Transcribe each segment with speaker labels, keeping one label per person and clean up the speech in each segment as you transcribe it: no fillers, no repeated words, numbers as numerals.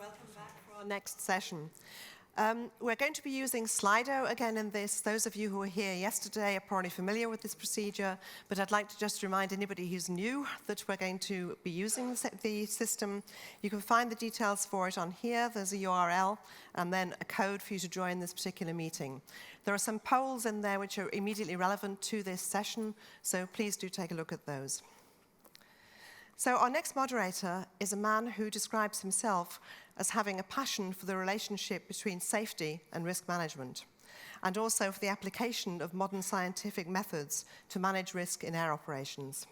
Speaker 1: Welcome back for our next session. We're going to be using Slido again in this. Those of you who were here yesterday are probably familiar with this procedure, but I'd like to just remind anybody who's new that we're going to be using the system. You can find the details for it on here. There's a URL and then a code for you to join this particular meeting. There are some polls in there which are immediately relevant to this session, so please do take a look at those. So our next moderator is a man who describes himself as having a passion for the relationship between safety and risk management, and also for the application of modern scientific methods to manage risk in air operations.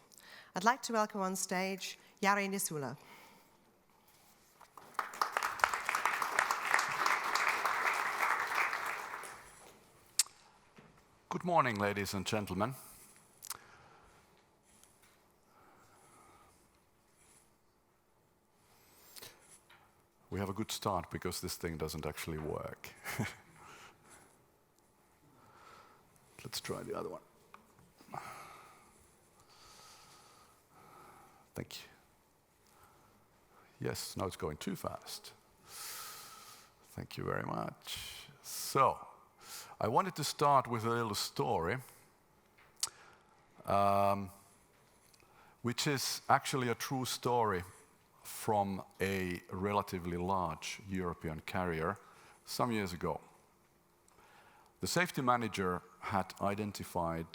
Speaker 1: I'd like to welcome on stage Jari Nisula.
Speaker 2: Good morning, ladies and gentlemen. We have a good start because this thing doesn't actually work. Let's try the other one. Thank you. Yes, now it's going too fast. Thank you very much. So, I wanted to start with a little story, which is actually a true story from a relatively large European carrier some years ago. The safety manager had identified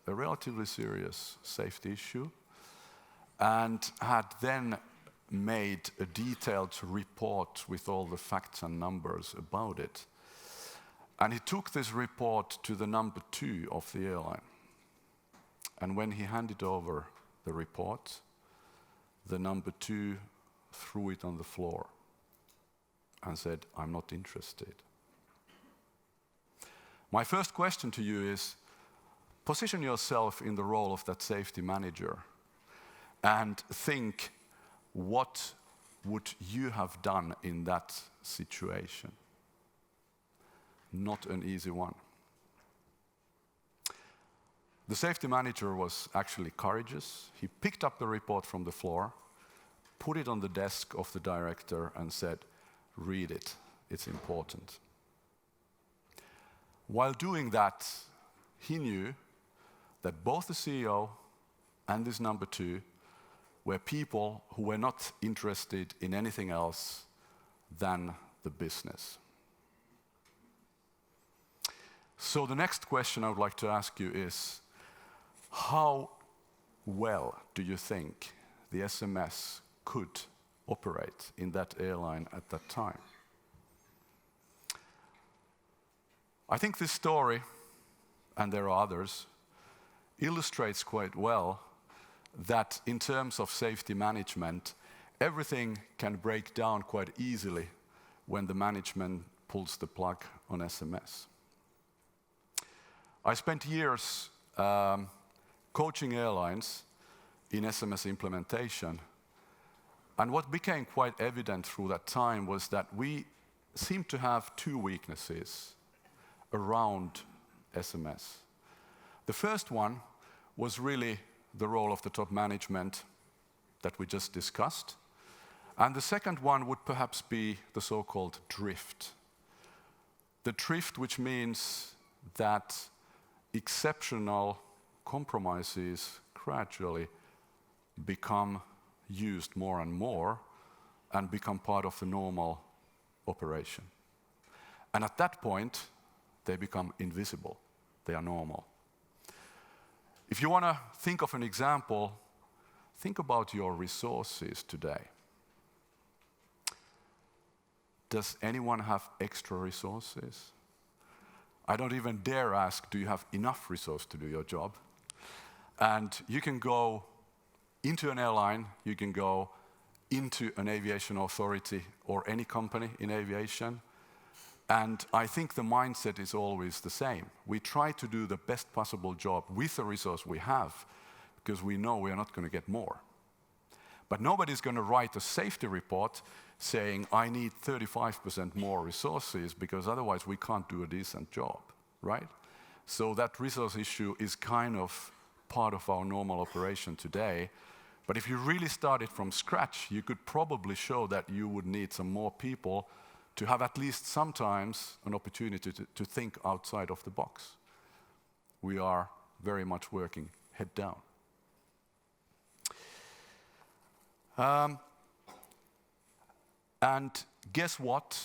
Speaker 2: a relatively serious safety issue and had then made a detailed report with all the facts and numbers about it. And he took this report to the number 2 of the airline. And when he handed over the report, the number 2 threw it on the floor and said, "I'm not interested." My first question to you is, position yourself in the role of that safety manager and think, what would you have done in that situation? Not an easy one. The safety manager was actually courageous. He picked up the report from the floor, put it on the desk of the director and said, "Read it, it's important." While doing that, he knew that both the CEO and this number 2 were people who were not interested in anything else than the business. So the next question I would like to ask you is, how well do you think the SMS could operate in that airline at that time? I think this story, and there are others, illustrates quite well that in terms of safety management, everything can break down quite easily when the management pulls the plug on SMS. I spent years coaching airlines in SMS implementation. And what became quite evident through that time was that we seemed to have 2 weaknesses around SMS. The first one was really the role of the top management that we just discussed. And the second one would perhaps be the so-called drift. The drift, which means that exceptional compromises gradually become used more and more and become part of the normal operation. And at that point, they become invisible. They are normal. If you want to think of an example, think about your resources today. Does anyone have extra resources? I don't even dare ask, do you have enough resource to do your job? And you can go into an airline, you can go into an aviation authority or any company in aviation, and I think the mindset is always the same. We try to do the best possible job with the resource we have, because we know we are not going to get more. But nobody's going to write a safety report saying, "I need 35% more resources, because otherwise we can't do a decent job," right? So that resource issue is kind of part of our normal operation today, But if you really started from scratch, you could probably show that you would need some more people to have at least sometimes an opportunity to think outside of the box. We are very much working head down. And guess what?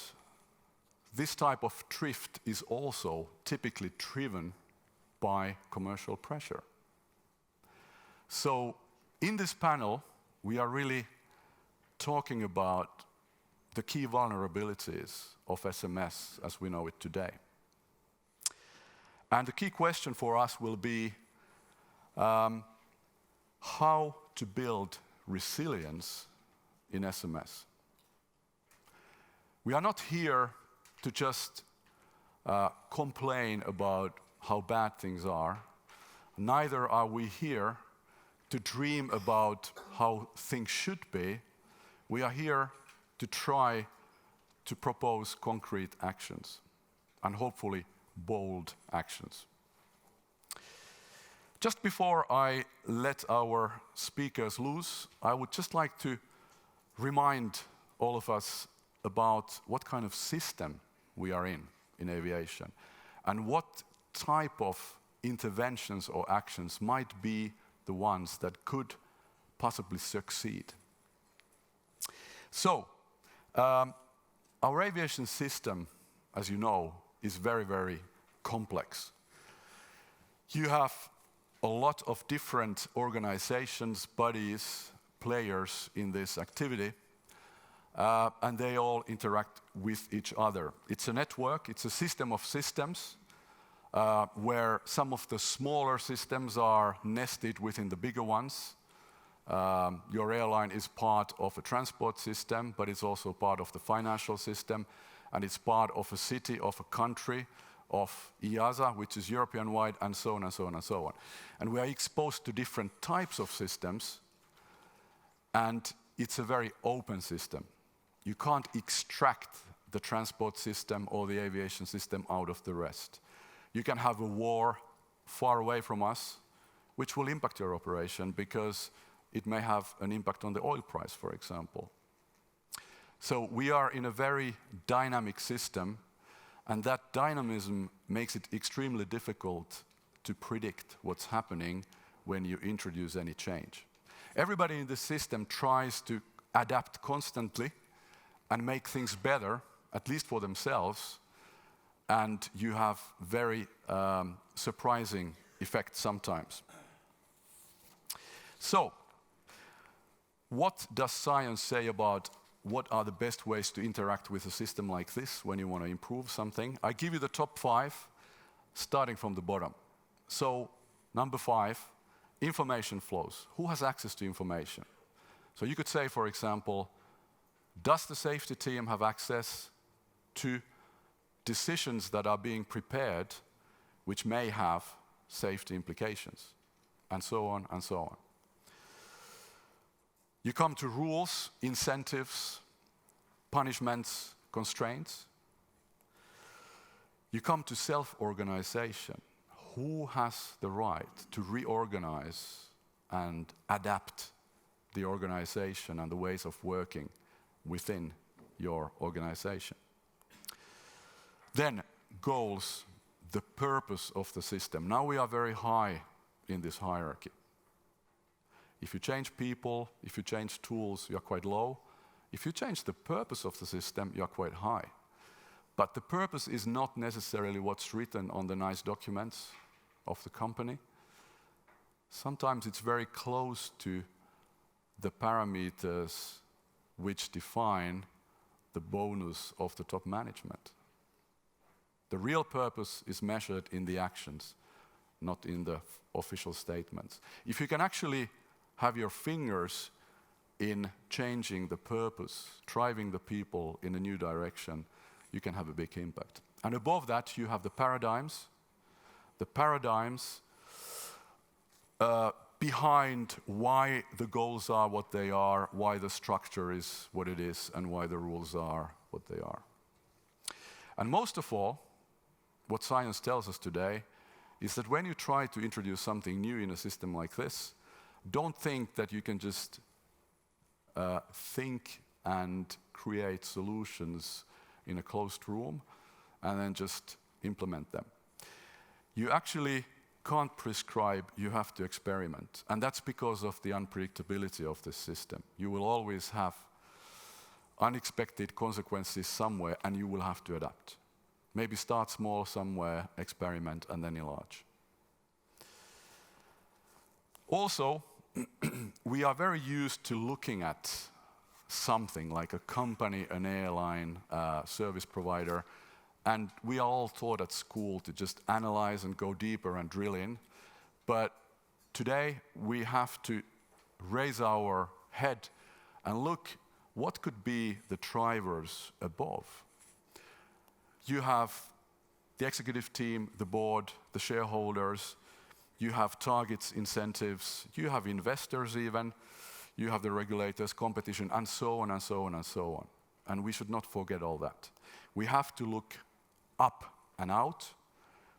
Speaker 2: This type of drift is also typically driven by commercial pressure. So in this panel, we are really talking about the key vulnerabilities of SMS as we know it today. And the key question for us will be how to build resilience in SMS. We are not here to just complain about how bad things are. Neither are we here to dream about how things should be. We are here to try to propose concrete actions, and hopefully bold actions. Just before I let our speakers loose, I would just like to remind all of us about what kind of system we are in aviation, and what type of interventions or actions might be the ones that could possibly succeed. So, our aviation system, as you know, is very, very complex. You have a lot of different organizations, bodies, players in this activity, and they all interact with each other. It's a network, it's a system of systems, where some of the smaller systems are nested within the bigger ones. Your airline is part of a transport system, but it's also part of the financial system, and it's part of a city, of a country, of EASA, which is European-wide, and so on and so on and so on. And we are exposed to different types of systems, and it's a very open system. You can't extract the transport system or the aviation system out of the rest. You can have a war far away from us, which will impact your operation because it may have an impact on the oil price, for example. So we are in a very dynamic system, and that dynamism makes it extremely difficult to predict what's happening when you introduce any change. Everybody in the system tries to adapt constantly and make things better, at least for themselves, and you have very surprising effects sometimes. So, what does science say about what are the best ways to interact with a system like this when you want to improve something? I give you the top 5, starting from the bottom. So, number 5, information flows. Who has access to information? So you could say, for example, does the safety team have access to decisions that are being prepared which may have safety implications? And so on and so on. You come to rules, incentives, punishments, constraints. You come to self-organization. Who has the right to reorganize and adapt the organization and the ways of working within your organization? Then, goals, the purpose of the system. Now we are very high in this hierarchy. If you change people, if you change tools, you are quite low. If you change the purpose of the system, you are quite high. But the purpose is not necessarily what's written on the nice documents of the company. Sometimes it's very close to the parameters which define the bonus of the top management. The real purpose is measured in the actions, not in the official statements. If you can actually have your fingers in changing the purpose, driving the people in a new direction, you can have a big impact. And above that, you have the paradigms. The paradigms behind why the goals are what they are, why the structure is what it is, and why the rules are what they are. And most of all, what science tells us today is that when you try to introduce something new in a system like this, don't think that you can just think and create solutions in a closed room and then just implement them. You actually can't prescribe, you have to experiment. And that's because of the unpredictability of this system. You will always have unexpected consequences somewhere, and you will have to adapt. Maybe start small somewhere, experiment, and then enlarge. Also, we are very used to looking at something like a company, an airline, service provider, and we are all taught at school to just analyze and go deeper and drill in. But today, we have to raise our head and look what could be the drivers above. You have the executive team, the board, the shareholders, you have targets, incentives, you have investors even, you have the regulators, competition, and so on and so on and so on. And we should not forget all that. We have to look up and out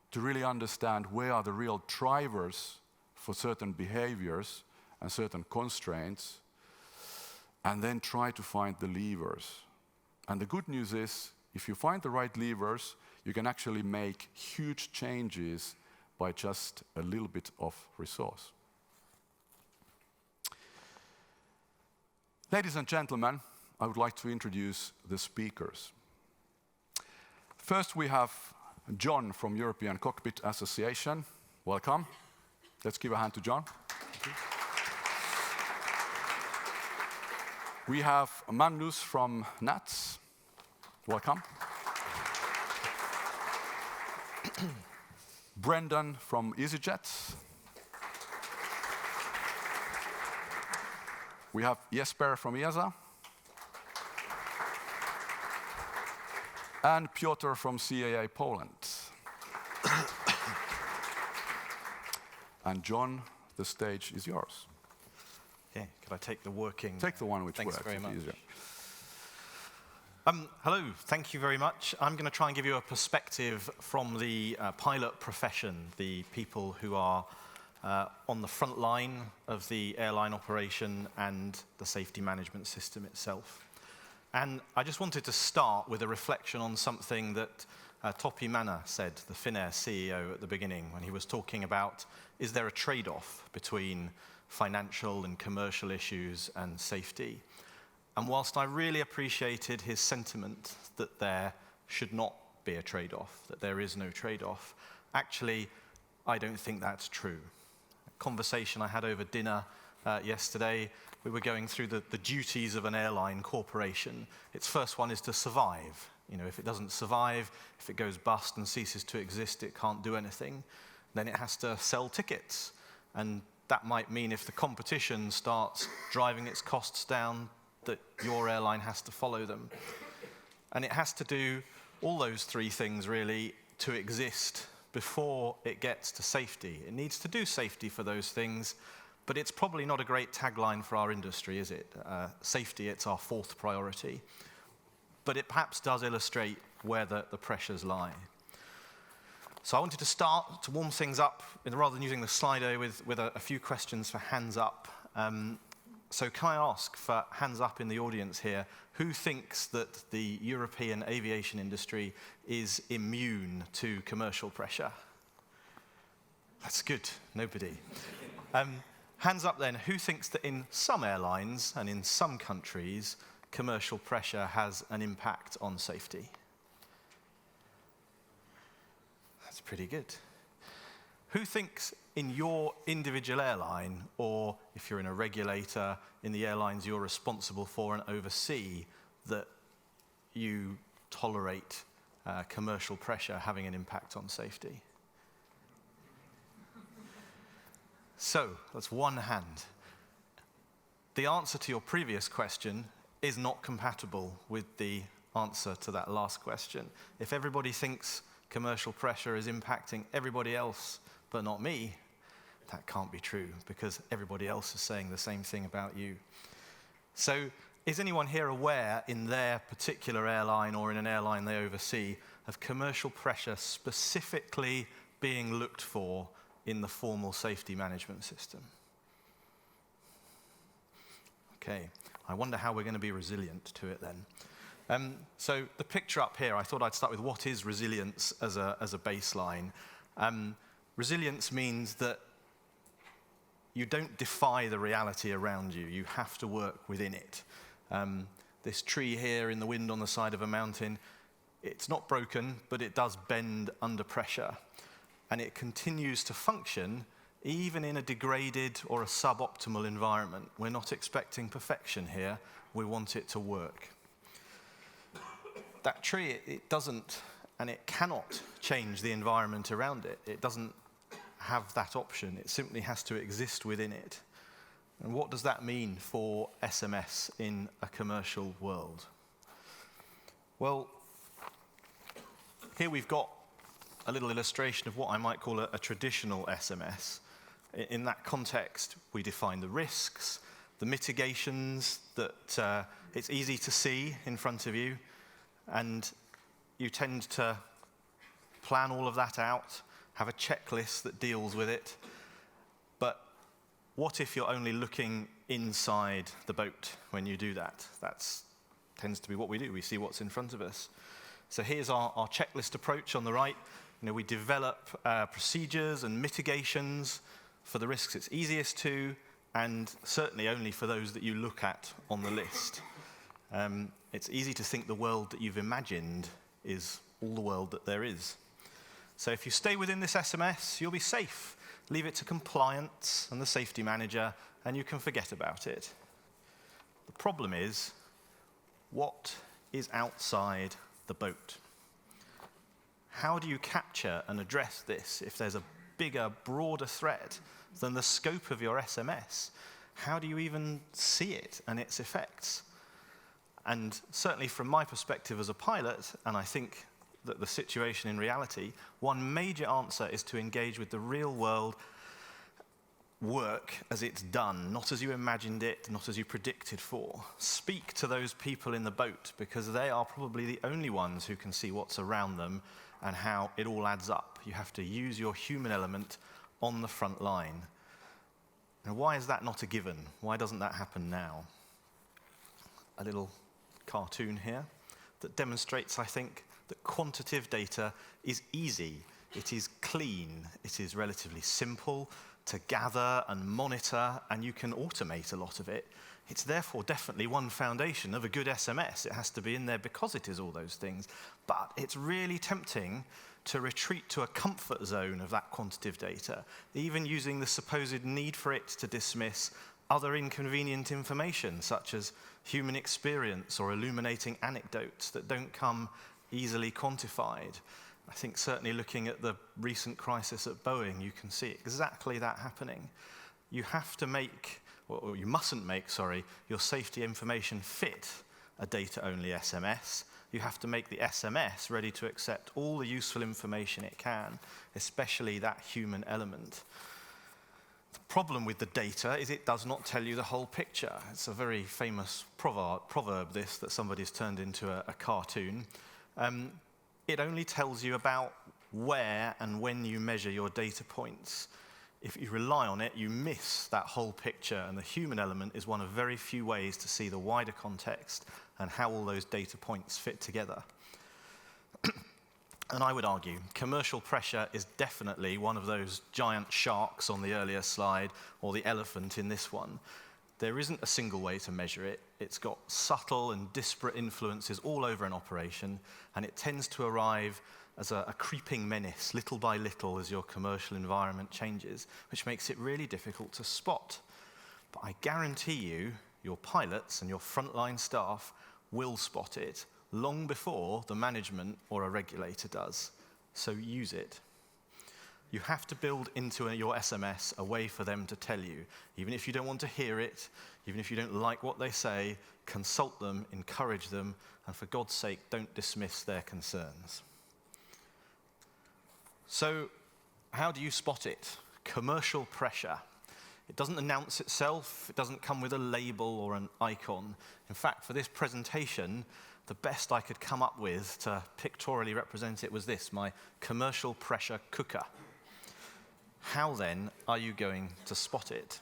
Speaker 2: to really understand where are the real drivers for certain behaviors and certain constraints, and then try to find the levers. And the good news is, if you find the right levers, you can actually make huge changes by just a little bit of resource. Ladies and gentlemen, I would like to introduce the speakers. First, we have John from European Cockpit Association. Welcome. Let's give a hand to John. We have Magnus from NATS. Welcome. Brendan from easyJet. We have Jesper from EASA. And Piotr from CAA Poland. And John, the stage is yours.
Speaker 3: Okay, could I take the working?
Speaker 2: Take the one which works.
Speaker 3: Thanks very much.
Speaker 2: Easier.
Speaker 3: Hello, thank you very much. I'm going to try and give you a perspective from the pilot profession, the people who are on the front line of the airline operation and the safety management system itself. And I just wanted to start with a reflection on something that Topi Manna said, the Finnair CEO, at the beginning, when he was talking about, is there a trade-off between financial and commercial issues and safety? And whilst I really appreciated his sentiment that there should not be a trade-off, that there is no trade-off, actually, I don't think that's true. A conversation I had over dinner yesterday, we were going through the duties of an airline corporation. Its first one is to survive. You know, if it doesn't survive, if it goes bust and ceases to exist, it can't do anything. Then it has to sell tickets. And that might mean if the competition starts driving its costs down, that your airline has to follow them. And it has to do all those three things, really, to exist before it gets to safety. It needs to do safety for those things, but it's probably not a great tagline for our industry, is it? Safety, it's our fourth priority. But it perhaps does illustrate where the pressures lie. So I wanted to start to warm things up, rather than using the Slido, with a few questions for hands up. So can I ask for hands up in the audience here, who thinks that the European aviation industry is immune to commercial pressure? That's good, nobody. Hands up then, who thinks that in some airlines and in some countries, commercial pressure has an impact on safety? That's pretty good. Who thinks in your individual airline, or if you're in a regulator in the airlines you're responsible for and oversee, that you tolerate commercial pressure having an impact on safety? So, that's one hand. The answer to your previous question is not compatible with the answer to that last question. If everybody thinks commercial pressure is impacting everybody else but not me, that can't be true, because everybody else is saying the same thing about you. So, is anyone here aware in their particular airline or in an airline they oversee of commercial pressure specifically being looked for in the formal safety management system? Okay, I wonder how we're going to be resilient to it then. So the picture up here, I thought I'd start with what is resilience as a baseline. Resilience means that you don't defy the reality around you. You have to work within it. This tree here in the wind on the side of a mountain, it's not broken, but it does bend under pressure. And it continues to function even in a degraded or a suboptimal environment. We're not expecting perfection here. We want it to work. That tree, it doesn't, and it cannot change the environment around it. It doesn't have that option. It simply has to exist within it. And what does that mean for SMS in a commercial world? Well, here we've got a little illustration of what I might call a traditional SMS. In that context, we define the risks, the mitigations that it's easy to see in front of you, and you tend to plan all of that out, have a checklist that deals with it. But what if you're only looking inside the boat when you do that? That tends to be what we do. We see what's in front of us. So here's our checklist approach on the right. We develop procedures and mitigations for the risks it's easiest to, and certainly only for those that you look at on the list. It's easy to think the world that you've imagined is all the world that there is. So if you stay within this SMS, you'll be safe. Leave it to compliance and the safety manager, and you can forget about it. The problem is, what is outside the boat? How do you capture and address this if there's a bigger, broader threat than the scope of your SMS? How do you even see it and its effects? And certainly from my perspective as a pilot, and I think that the situation in reality, one major answer is to engage with the real world work as it's done, not as you imagined it, not as you predicted for. Speak to those people in the boat, because they are probably the only ones who can see what's around them and how it all adds up. You have to use your human element on the front line. And why is that not a given? Why doesn't that happen now? A little cartoon here that demonstrates, I think, that quantitative data is easy, it is clean, it is relatively simple to gather and monitor, and you can automate a lot of it. It's therefore definitely one foundation of a good SMS. It has to be in there because it is all those things. But it's really tempting to retreat to a comfort zone of that quantitative data, even using the supposed need for it to dismiss other inconvenient information, such as human experience or illuminating anecdotes that don't come easily quantified. I think certainly looking at the recent crisis at Boeing, you can see exactly that happening. You have to make, or you mustn't make, sorry, your safety information fit a data-only SMS. You have to make the SMS ready to accept all the useful information it can, especially that human element. The problem with the data is it does not tell you the whole picture. It's a very famous proverb this, that somebody's turned into a cartoon. It only tells you about where and when you measure your data points. If you rely on it, you miss that whole picture, and the human element is one of very few ways to see the wider context and how all those data points fit together. And I would argue commercial pressure is definitely one of those giant sharks on the earlier slide, or the elephant in this one. There isn't a single way to measure it. It's got subtle and disparate influences all over an operation, and it tends to arrive as a creeping menace, little by little, as your commercial environment changes, which makes it really difficult to spot. But I guarantee you, your pilots and your frontline staff will spot it long before the management or a regulator does. So use it. You have to build into your SMS a way for them to tell you. Even if you don't want to hear it, even if you don't like what they say, consult them, encourage them, and for God's sake, don't dismiss their concerns. So, how do you spot it? Commercial pressure. It doesn't announce itself, it doesn't come with a label or an icon. In fact, for this presentation, the best I could come up with to pictorially represent it was this, my commercial pressure cooker. How then are you going to spot it?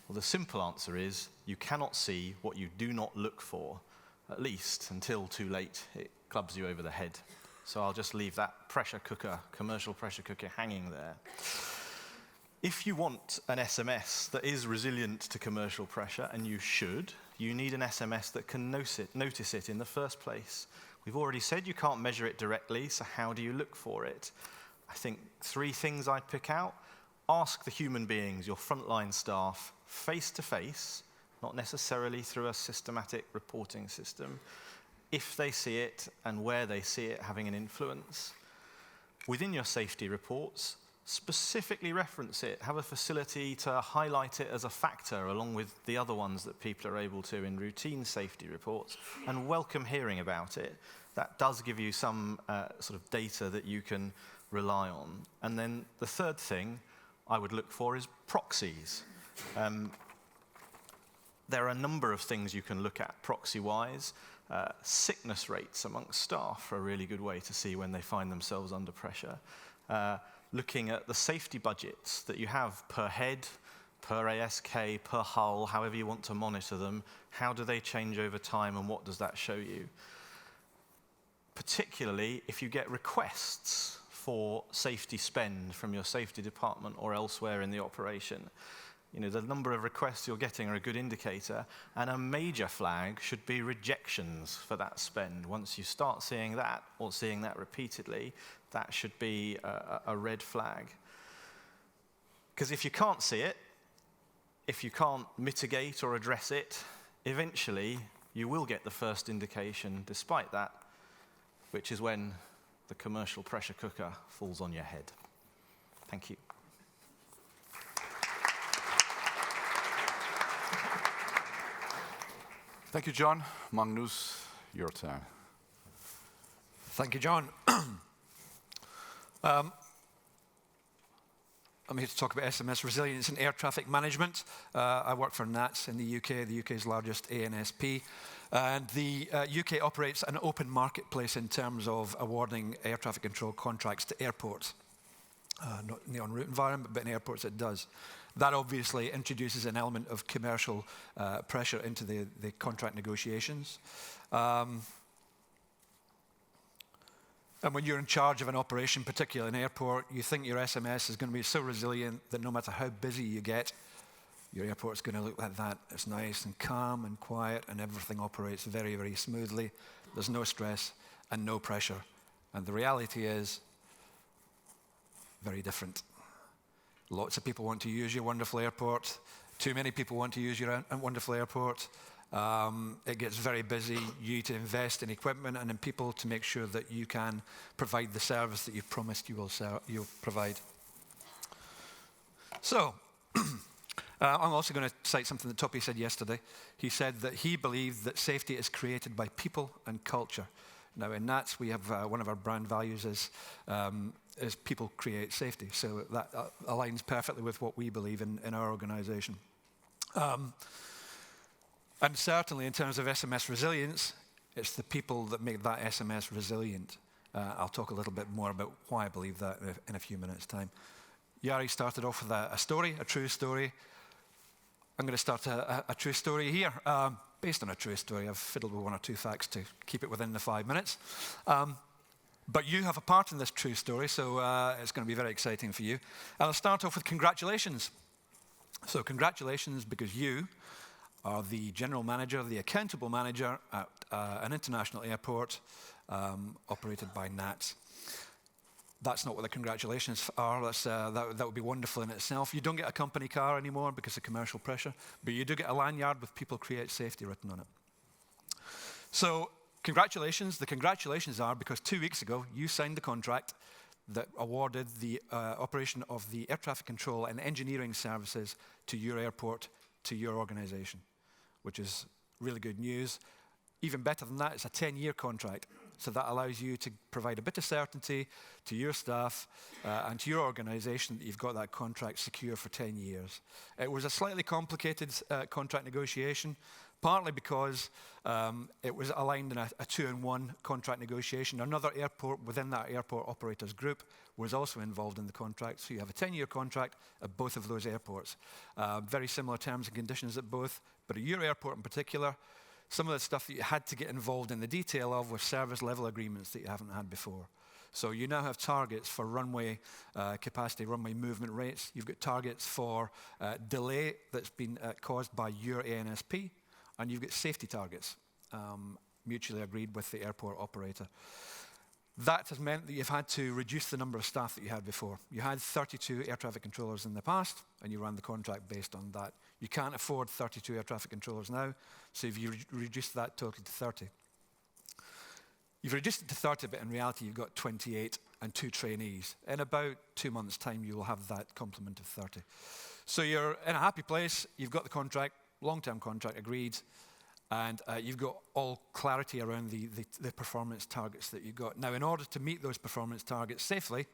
Speaker 3: Well, the simple answer is you cannot see what you do not look for, at least until too late it clubs you over the head. So I'll just leave that pressure cooker, commercial pressure cooker, hanging there. If you want an SMS that is resilient to commercial pressure, and you should, you need an SMS that can notice it in the first place. We've already said you can't measure it directly, so how do you look for it? I think 3 things I'd pick out. Ask the human beings, your frontline staff, face to face, not necessarily through a systematic reporting system, if they see it and where they see it having an influence. Within your safety reports, specifically reference it. Have a facility to highlight it as a factor along with the other ones that people are able to in routine safety reports, and welcome hearing about it. That does give you some sort of data that you can rely on. And then the third thing I would look for is proxies. There are a number of things you can look at proxy-wise. Sickness rates amongst staff are a really good way to see when they find themselves under pressure. Looking at the safety budgets that you have per head, per ASK, per hull, however you want to monitor them, how do they change over time and what does that show you? Particularly if you get requests for safety spend from your safety department or elsewhere in the operation. You know, the number of requests you're getting are a good indicator, and a major flag should be rejections for that spend. Once you start seeing that, or seeing that repeatedly, that should be a red flag. Because if you can't see it, if you can't mitigate or address it, eventually you will get the first indication despite that, which is when the commercial pressure cooker falls on your head. Thank you.
Speaker 2: Thank you, John. Magnus, your turn.
Speaker 4: Thank you, John. I'm here to talk about SMS resilience and air traffic management. I work for NATS in the UK, the UK's largest ANSP. And the UK operates an open marketplace in terms of awarding air traffic control contracts to airports. Not in the en route environment, but in airports it does. That obviously introduces an element of commercial pressure into the contract negotiations. And when you're in charge of an operation, particularly an airport, you think your SMS is going to be so resilient that no matter how busy you get, your airport's going to look like that. It's nice and calm and quiet, and everything operates very, very smoothly. There's no stress and no pressure. And the reality is very different. Lots of people want to use your wonderful airport. Too many people want to use your wonderful airport. It gets very busy. You need to invest in equipment and in people to make sure that you can provide the service that you've promised you'll provide. So, I'm also going to cite something that Toppy said yesterday. He said that he believed that safety is created by people and culture. Now, in NATS, we have one of our brand values is people create safety. So that aligns perfectly with what we believe in our organization. And certainly in terms of SMS resilience, it's the people that make that SMS resilient. I'll talk a little bit more about why I believe that in a few minutes' time. Jari started off with a story, a true story. I'm going to start a true story here. Based on a true story, I've fiddled with 1 or 2 facts to keep it within the 5 minutes. But you have a part in this true story, so it's going to be very exciting for you. And I'll start off with congratulations. So congratulations, because you are the general manager, the accountable manager at an international airport operated by NATS. That's not what the congratulations are. That would be wonderful in itself. You don't get a company car anymore because of commercial pressure, but you do get a lanyard with "People Create Safety" written on it. So congratulations. The congratulations are because 2 weeks ago you signed the contract that awarded the operation of the air traffic control and engineering services to your airport, to your organization, which is really good news. Even better than that, it's a 10-year contract. So that allows you to provide a bit of certainty to your staff and to your organization that you've got that contract secure for 10 years. It was a slightly complicated contract negotiation, partly because it was aligned in a 2-in-1 contract negotiation. Another airport within that airport operators group was also involved in the contract. So you have a 10-year contract at both of those airports. Very similar terms and conditions at both, but at your airport in particular, some of the stuff that you had to get involved in the detail of were service level agreements that you haven't had before. So you now have targets for runway capacity, runway movement rates. You've got targets for delay that's been caused by your ANSP, and you've got safety targets mutually agreed with the airport operator. That has meant that you've had to reduce the number of staff that you had before. You had 32 air traffic controllers in the past, and you ran the contract based on that. You can't afford 32 air traffic controllers now, so you reduced that total to 30. You've reduced it to 30, but in reality, you've got 28 and 2 trainees. In about 2 months' time, you will have that complement of 30. So you're in a happy place. You've got the contract, long-term contract agreed, and you've got all clarity around the performance targets that you've got. Now, in order to meet those performance targets safely,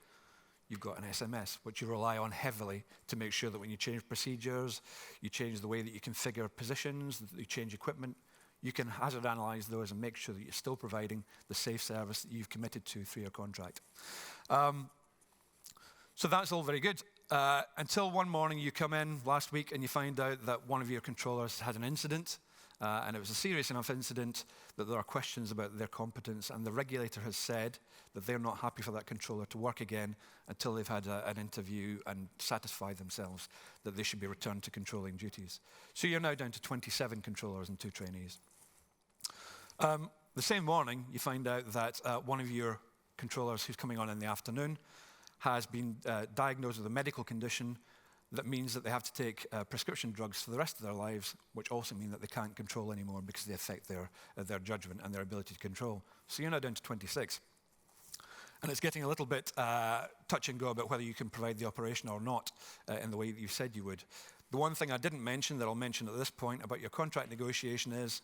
Speaker 4: you've got an SMS, which you rely on heavily to make sure that when you change procedures, you change the way that you configure positions, that you change equipment, you can hazard analyze those and make sure that you're still providing the safe service that you've committed to through your contract. So that's all very good. Until one morning you come in last week and you find out that one of your controllers had an incident, and it was a serious enough incident that there are questions about their competence, and the regulator has said that they're not happy for that controller to work again until they've had an interview and satisfied themselves that they should be returned to controlling duties. So you're now down to 27 controllers and 2 trainees. The same morning, you find out that one of your controllers who's coming on in the afternoon has been diagnosed with a medical condition that means that they have to take prescription drugs for the rest of their lives, which also mean that they can't control anymore because they affect their judgment and their ability to control. So you're now down to 26. And it's getting a little bit touch and go about whether you can provide the operation or not in the way that you said you would. The one thing I didn't mention that I'll mention at this point about your contract negotiation is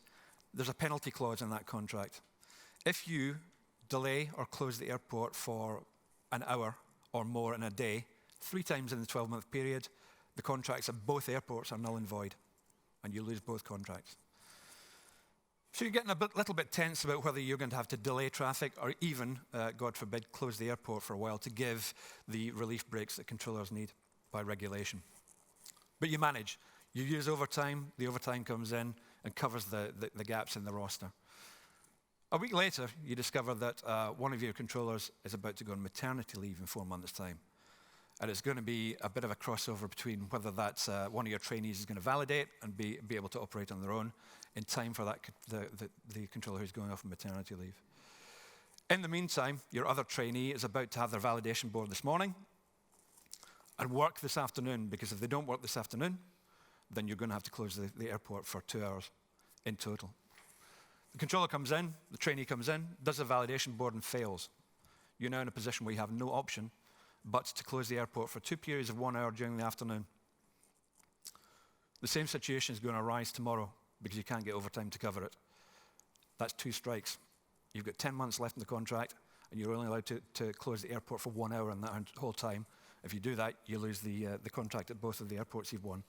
Speaker 4: there's a penalty clause in that contract. If you delay or close the airport for an hour or more in a day, 3 times in the 12-month period, the contracts at both airports are null and void, and you lose both contracts. So you're getting a little bit tense about whether you're going to have to delay traffic or even, God forbid, close the airport for a while to give the relief breaks that controllers need by regulation. But you manage. You use overtime. The overtime comes in and covers the gaps in the roster. A week later, you discover that one of your controllers is about to go on maternity leave in 4 months' time. And it's going to be a bit of a crossover between whether that's one of your trainees is going to validate and be able to operate on their own in time for that the controller who's going off on maternity leave. In the meantime, your other trainee is about to have their validation board this morning and work this afternoon, because if they don't work this afternoon, then you're going to have to close the airport for 2 hours in total. The controller comes in, the trainee comes in, does the validation board and fails. You're now in a position where you have no option but to close the airport for 2 periods of 1 hour during the afternoon. The same situation is going to arise tomorrow because you can't get overtime to cover it. That's 2 strikes. You've got 10 months left in the contract, and you're only allowed to close the airport for 1 hour in that whole time. If you do that, you lose the contract at both of the airports you've won.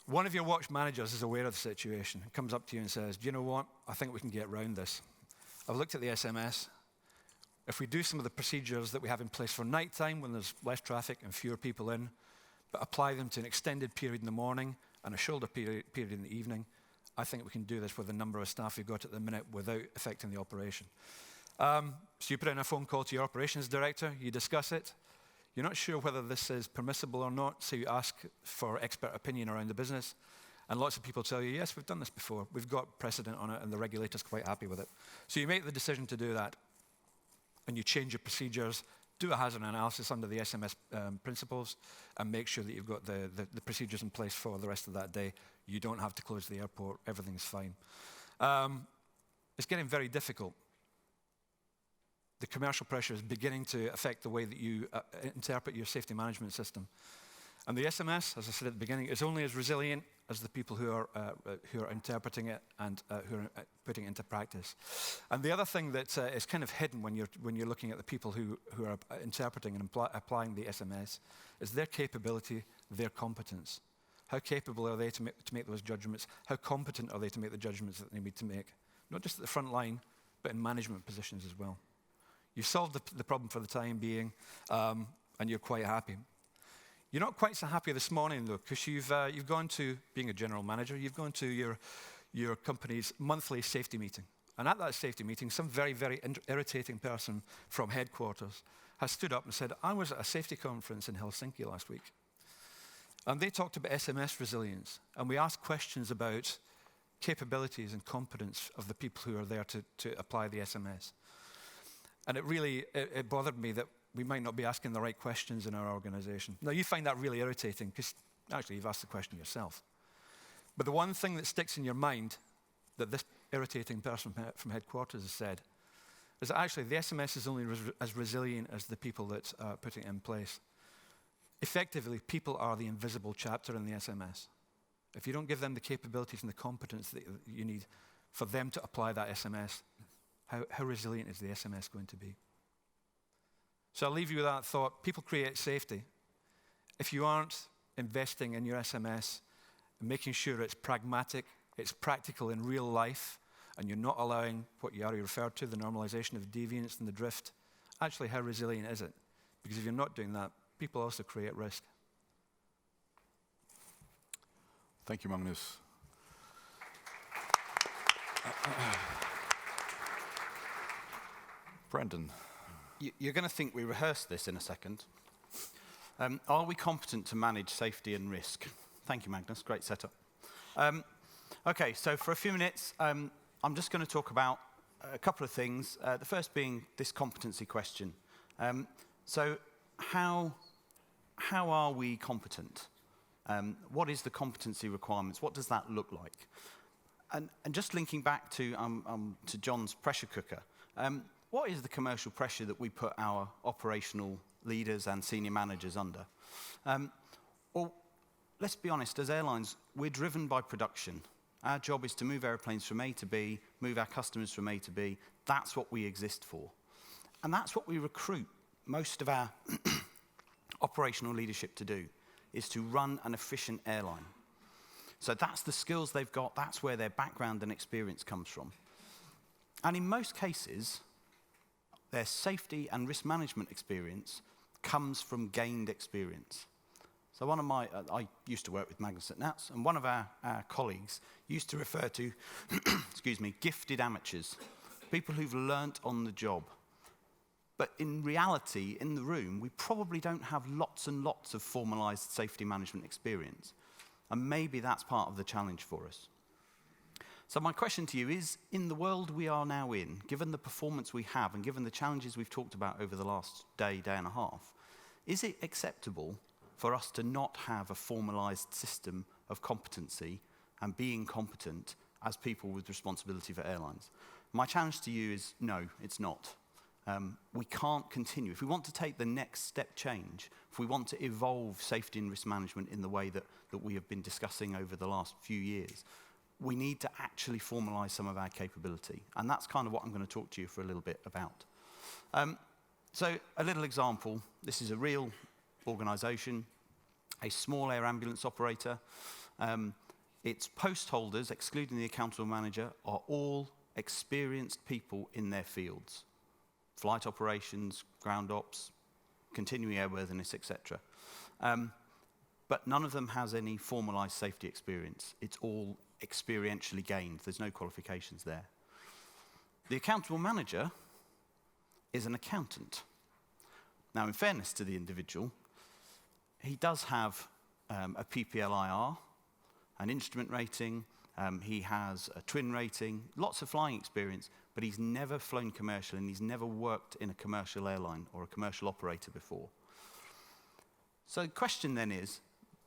Speaker 4: One of your watch managers is aware of the situation, comes up to you and says, do you know what? I think we can get around this. I've looked at the SMS. If we do some of the procedures that we have in place for nighttime when there's less traffic and fewer people in, but apply them to an extended period in the morning and a shoulder period in the evening, I think we can do this with the number of staff we've got at the minute without affecting the operation. So you put in a phone call to your operations director, you discuss it. You're not sure whether this is permissible or not, so you ask for expert opinion around the business. And lots of people tell you, yes, we've done this before. We've got precedent on it, and the regulator's quite happy with it. So you make the decision to do that, and you change your procedures, do a hazard analysis under the SMS principles, and make sure that you've got the procedures in place for the rest of that day. You don't have to close the airport. Everything's fine. It's getting very difficult. The commercial pressure is beginning to affect the way that you interpret your safety management system. And the SMS, as I said at the beginning, is only as resilient as the people who are interpreting it and who are putting it into practice. And the other thing that is kind of hidden when you're looking at the people who are interpreting and applying the SMS is their capability, their competence. How capable are they to make those judgments? How competent are they to make the judgments that they need to make? Not just at the front line, but in management positions as well. You've solved the problem for the time being, and you're quite happy. You're not quite so happy this morning, though, because you've gone to, being a general manager, you've gone to your company's monthly safety meeting. And at that safety meeting, some very, very irritating person from headquarters has stood up and said, I was at a safety conference in Helsinki last week. And they talked about SMS resilience. And we asked questions about capabilities and competence of the people who are there to apply the SMS. And it really bothered me that we might not be asking the right questions in our organization. Now, you find that really irritating because actually you've asked the question yourself. But the one thing that sticks in your mind that this irritating person from headquarters has said is that actually the SMS is only as resilient as the people that are putting it in place. Effectively, people are the invisible chapter in the SMS. If you don't give them the capabilities and the competence that you need for them to apply that SMS, how resilient is the SMS going to be? So I'll leave you with that thought. People create safety. If you aren't investing in your SMS and making sure it's pragmatic, it's practical in real life, and you're not allowing what Jari referred to, the normalization of deviance and the drift, actually how resilient is it? Because if you're not doing that, people also create risk.
Speaker 2: Thank you, Magnus. Brendan.
Speaker 5: You're going to think we rehearsed this in a second. Are we competent to manage safety and risk? Thank you, Magnus. Great setup. Okay, so for a few minutes, I'm just going to talk about a couple of things. The first being this competency question. So how are we competent? What is the competency requirements? What does that look like? And just linking back to John's pressure cooker, what is the commercial pressure that we put our operational leaders and senior managers under? Well, let's be honest, as airlines, we're driven by production. Our job is to move airplanes from A to B, move our customers from A to B. That's what we exist for. And that's what we recruit most of our operational leadership to do, is to run an efficient airline. So that's the skills they've got, that's where their background and experience comes from. And in most cases, their safety and risk management experience comes from gained experience. So I used to work with Magnus at NATS, and one of our colleagues used to refer to, excuse me, gifted amateurs, people who've learnt on the job. But in reality, in the room, we probably don't have lots and lots of formalized safety management experience. And maybe that's part of the challenge for us. So my question to you is, in the world we are now in, given the performance we have and given the challenges we've talked about over the last day and a half, is it acceptable for us to not have a formalized system of competency and being competent as people with responsibility for airlines? My challenge to you is no, it's not. We can't continue. If we want to take the next step change, if we want to evolve safety and risk management in the way that we have been discussing over the last few years, we need to actually formalize some of our capability. And that's kind of what I'm going to talk to you for a little bit about. So a little example. This is a real organization, a small air ambulance operator. Its post holders, excluding the accountable manager, are all experienced people in their fields. Flight operations, ground ops, continuing airworthiness, etc. But none of them has any formalized safety experience. It's all experientially gained. There's no qualifications there. The accountable manager is an accountant. Now, in fairness to the individual, he does have a PPLIR, an instrument rating, he has a twin rating, lots of flying experience, but he's never flown commercial and he's never worked in a commercial airline or a commercial operator before. So the question then is,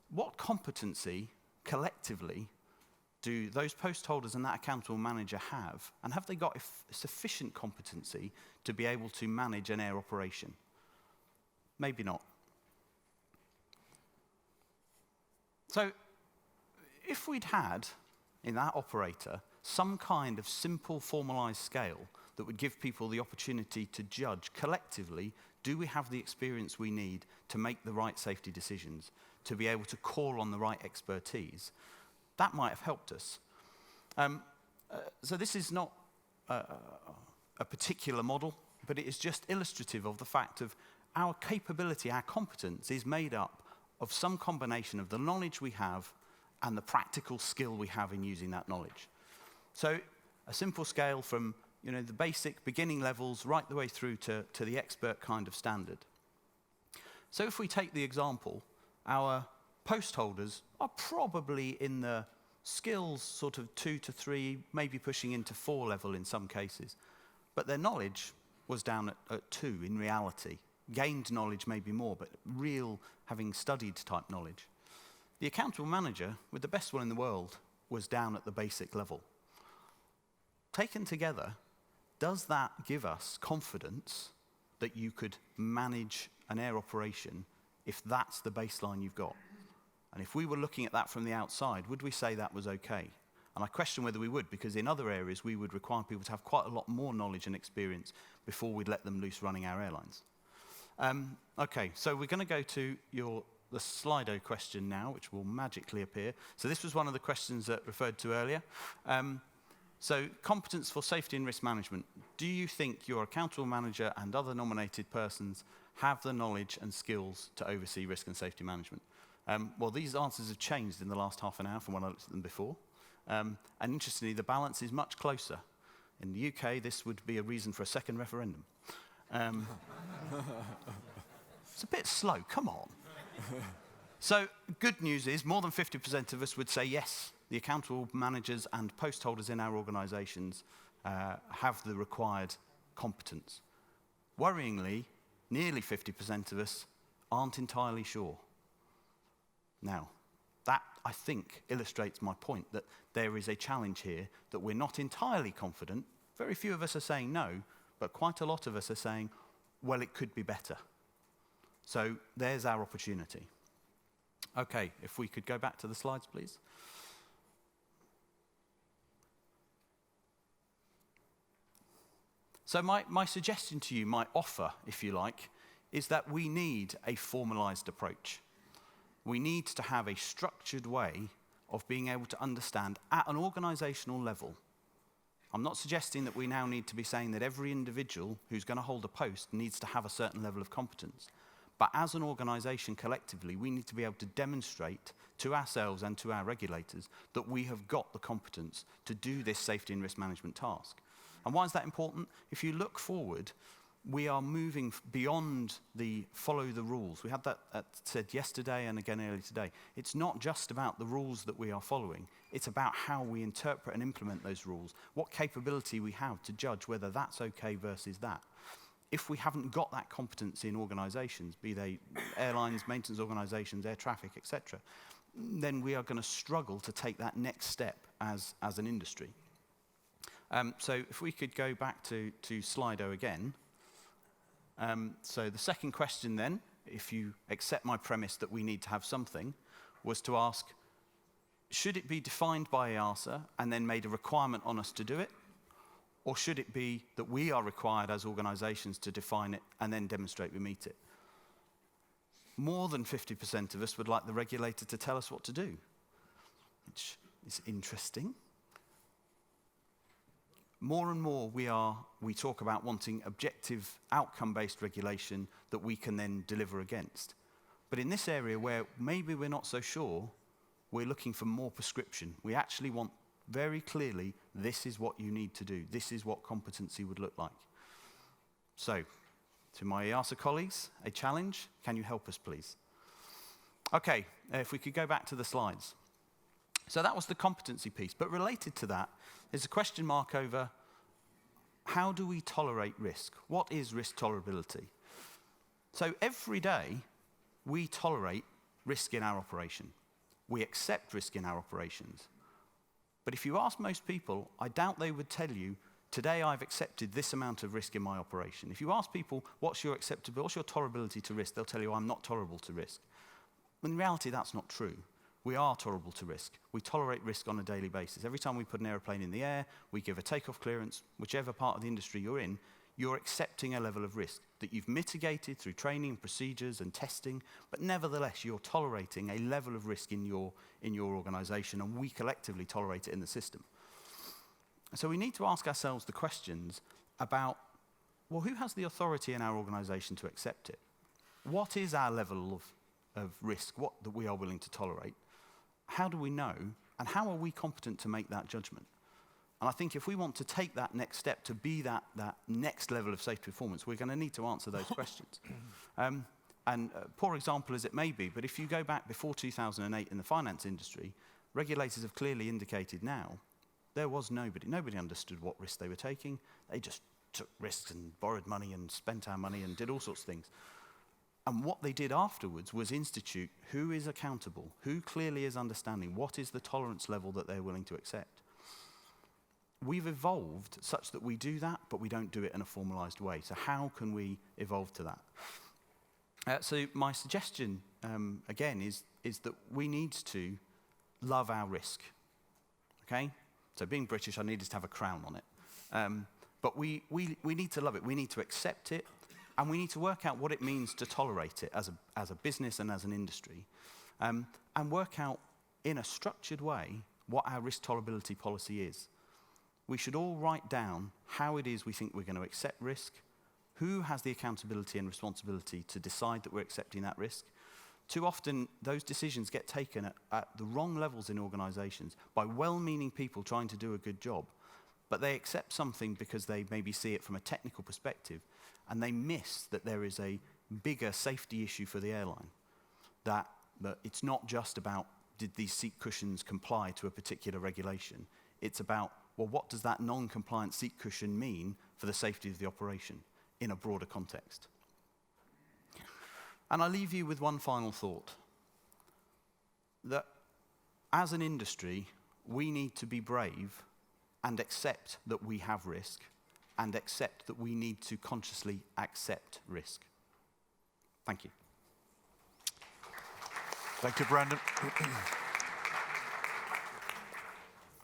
Speaker 5: what competency collectively do those post holders and that accountable manager have? And have they got sufficient competency to be able to manage an air operation? Maybe not. So if we'd had in that operator some kind of simple formalized scale that would give people the opportunity to judge collectively, do we have the experience we need to make the right safety decisions, to be able to call on the right expertise, that might have helped us. So this is not a particular model, but it is just illustrative of the fact of our capability, our competence is made up of some combination of the knowledge we have and the practical skill we have in using that knowledge. So a simple scale from the basic beginning levels right the way through to the expert kind of standard. So if we take the example, our post holders are probably in the skills sort of 2 to 3, maybe pushing into 4 level in some cases. But their knowledge was down at 2 in reality. Gained knowledge maybe more, but real having studied type knowledge. The accountable manager, with the best one in the world, was down at the basic level. Taken together, does that give us confidence that you could manage an air operation if that's the baseline you've got? And if we were looking at that from the outside, would we say that was okay? And I question whether we would, because in other areas we would require people to have quite a lot more knowledge and experience before we'd let them loose running our airlines. Okay, so we're going to go to the Slido question now, which will magically appear. So this was one of the questions that referred to earlier. So competence for safety and risk management. Do you think your accountable manager and other nominated persons have the knowledge and skills to oversee risk and safety management? Well, these answers have changed in the last half an hour from when I looked at them before. And interestingly, the balance is much closer. In the UK, this would be a reason for a second referendum. It's a bit slow, come on. So good news is more than 50% of us would say yes, the accountable managers and post holders in our organisations have the required competence. Worryingly, nearly 50% of us aren't entirely sure. Now, that, I think, illustrates my point that there is a challenge here, that we're not entirely confident. Very few of us are saying no, but quite a lot of us are saying, well, it could be better. So there's our opportunity. Okay, if we could go back to the slides, please. So my suggestion to you, my offer, if you like, is that we need a formalized approach. We need to have a structured way of being able to understand at an organizational level. I'm not suggesting that we now need to be saying that every individual who's going to hold a post needs to have a certain level of competence. But as an organization collectively, we need to be able to demonstrate to ourselves and to our regulators that we have got the competence to do this safety and risk management task. And why is that important? If you look forward, we are moving beyond the follow the rules. We had that said yesterday and again earlier today. It's not just about the rules that we are following. It's about how we interpret and implement those rules, what capability we have to judge whether that's okay versus that. If we haven't got that competence in organisations, be they airlines, maintenance organisations, air traffic, etc., then we are going to struggle to take that next step as an industry. So if we could go back to Slido again. So the second question then, if you accept my premise that we need to have something, was to ask, should it be defined by EASA and then made a requirement on us to do it? Or should it be that we are required as organisations to define it and then demonstrate we meet it? More than 50% of us would like the regulator to tell us what to do, which is interesting. More and more we talk about wanting objective outcome-based regulation that we can then deliver against. But in this area where maybe we're not so sure, we're looking for more prescription. We actually want very clearly, this is what you need to do. This is what competency would look like. So, to my EASA colleagues, a challenge. Can you help us, please? Okay, if we could go back to the slides. So that was the competency piece. But related to that, there's a question mark over how do we tolerate risk? What is risk tolerability? So every day, we tolerate risk in our operation. We accept risk in our operations. But if you ask most people, I doubt they would tell you, today I've accepted this amount of risk in my operation. If you ask people, what's your tolerability to risk, they'll tell you, I'm not tolerable to risk. In reality, that's not true. We are tolerable to risk. We tolerate risk on a daily basis. Every time we put an aeroplane in the air, we give a takeoff clearance, whichever part of the industry you're in, you're accepting a level of risk that you've mitigated through training, procedures, and testing, but nevertheless, you're tolerating a level of risk in your organization, and we collectively tolerate it in the system. So we need to ask ourselves the questions about, well, who has the authority in our organization to accept it? What is our level of risk, what that we are willing to tolerate? How do we know, and how are we competent to make that judgment? And I think if we want to take that next step to be that next level of safety performance, we're going to need to answer those questions. Poor example as it may be, but if you go back before 2008 in the finance industry, regulators have clearly indicated now, there was nobody understood what risk they were taking. They just took risks and borrowed money and spent our money and did all sorts of things. And what they did afterwards was institute who is accountable, who clearly is understanding, what is the tolerance level that they're willing to accept. We've evolved such that we do that, but we don't do it in a formalized way. So how can we evolve to that? So my suggestion, again, is that we need to love our risk, okay? So being British, I needed to have a crown on it. But we need to love it. We need to accept it, and we need to work out what it means to tolerate it as a business and as an industry, and work out in a structured way what our risk tolerability policy is. We should all write down how it is we think we're going to accept risk, who has the accountability and responsibility to decide that we're accepting that risk. Too often, those decisions get taken at the wrong levels in organizations by well-meaning people trying to do a good job, but they accept something because they maybe see it from a technical perspective, and they miss that there is a bigger safety issue for the airline, that it's not just about did these seat cushions comply to a particular regulation. It's about, well, what does that non-compliant seat cushion mean for the safety of the operation in a broader context? And I leave you with one final thought, that as an industry, we need to be brave and accept that we have risk, and accept that we need to consciously accept risk. Thank you.
Speaker 2: Thank you, Brandon.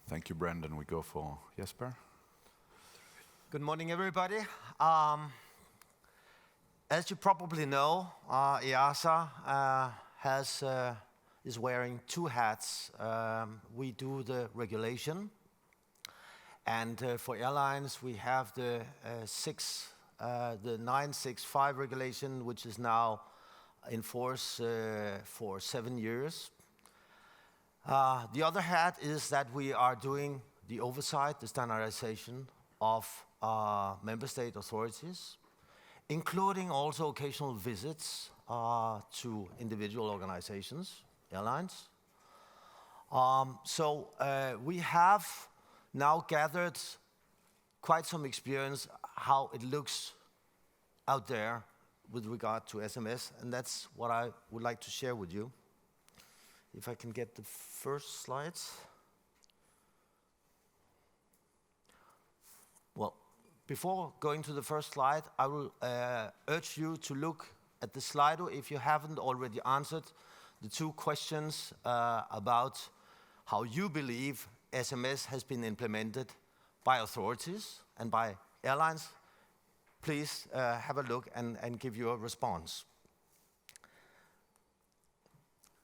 Speaker 2: Thank you, Brandon. We go for Jesper.
Speaker 6: Good morning, everybody. As you probably know, EASA is wearing two hats. We do the regulation, and for airlines, we have the 965 regulation, which is now in force for 7 years. The other hat is that we are doing the oversight, the standardization of member state authorities, including also occasional visits to individual organizations, airlines. So we have now gathered quite some experience how it looks out there with regard to SMS, and that's what I would like to share with you. If I can get the first slides. Well, before going to the first slide, I will urge you to look at the Slido if you haven't already answered the two questions about how you believe SMS has been implemented by authorities and by airlines. Please have a look and give your response.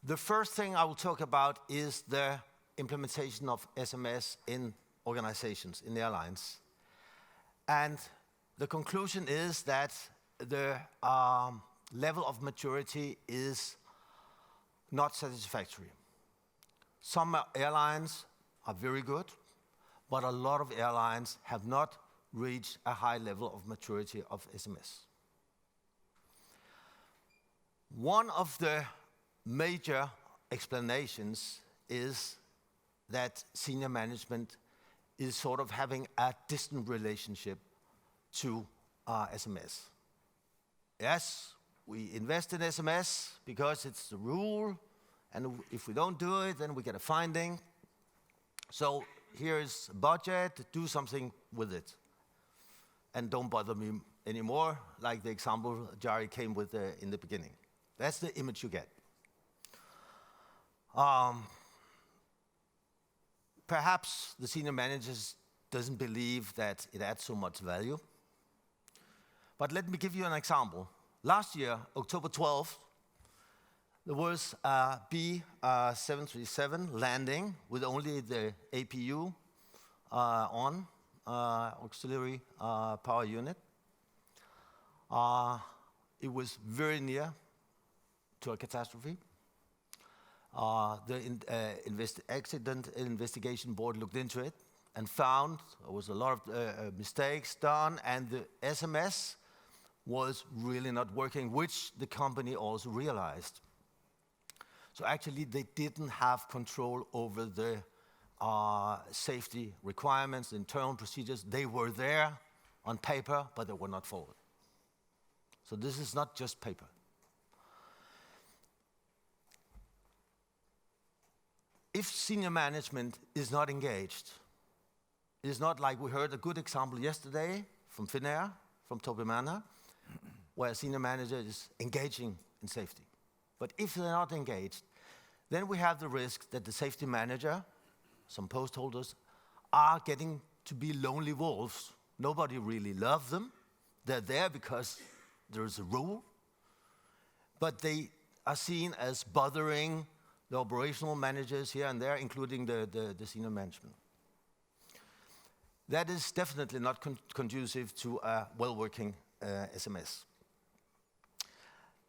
Speaker 6: The first thing I will talk about is the implementation of SMS in organizations, in airlines. And the conclusion is that the level of maturity is not satisfactory. Some airlines are very good, but a lot of airlines have not reached a high level of maturity of SMS. One of the major explanations is that senior management is sort of having a distant relationship to SMS. Yes, we invest in SMS because it's the rule, and if we don't do it, then we get a finding. So here is a budget, do something with it. And don't bother me anymore, like the example Jari came with in the beginning. That's the image you get. Perhaps the senior managers doesn't believe that it adds so much value. But let me give you an example. Last year, October 12th, there was a B737 landing with only the APU on, auxiliary power unit. It was very near to a catastrophe. The accident investigation board looked into it and found there was a lot of mistakes done, and the SMS was really not working, which the company also realized. So actually, they didn't have control over the safety requirements, internal procedures. They were there on paper, but they were not followed. So this is not just paper. If senior management is not engaged, it's not like we heard a good example yesterday from Finnair, from Toby Manor, where a senior manager is engaging in safety. But if they're not engaged, then we have the risk that the safety manager, some post holders, are getting to be lonely wolves. Nobody really loves them. They're there because there is a rule. But they are seen as bothering the operational managers here and there, including the senior management. That is definitely not conducive to a well-working SMS.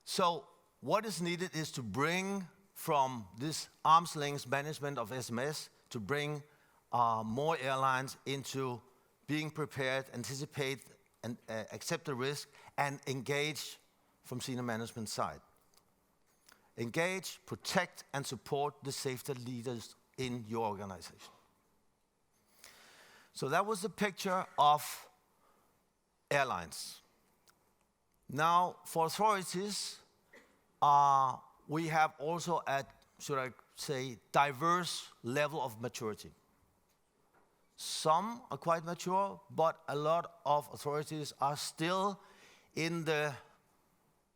Speaker 6: So what is needed is to bring from this arm's length management of SMS to bring more airlines into being prepared, anticipate, and accept the risk, and engage from senior management side. Engage, protect, and support the safety leaders in your organization. So that was the picture of airlines. Now, for authorities, we have also a, should I say, diverse level of maturity. Some are quite mature, but a lot of authorities are still in the,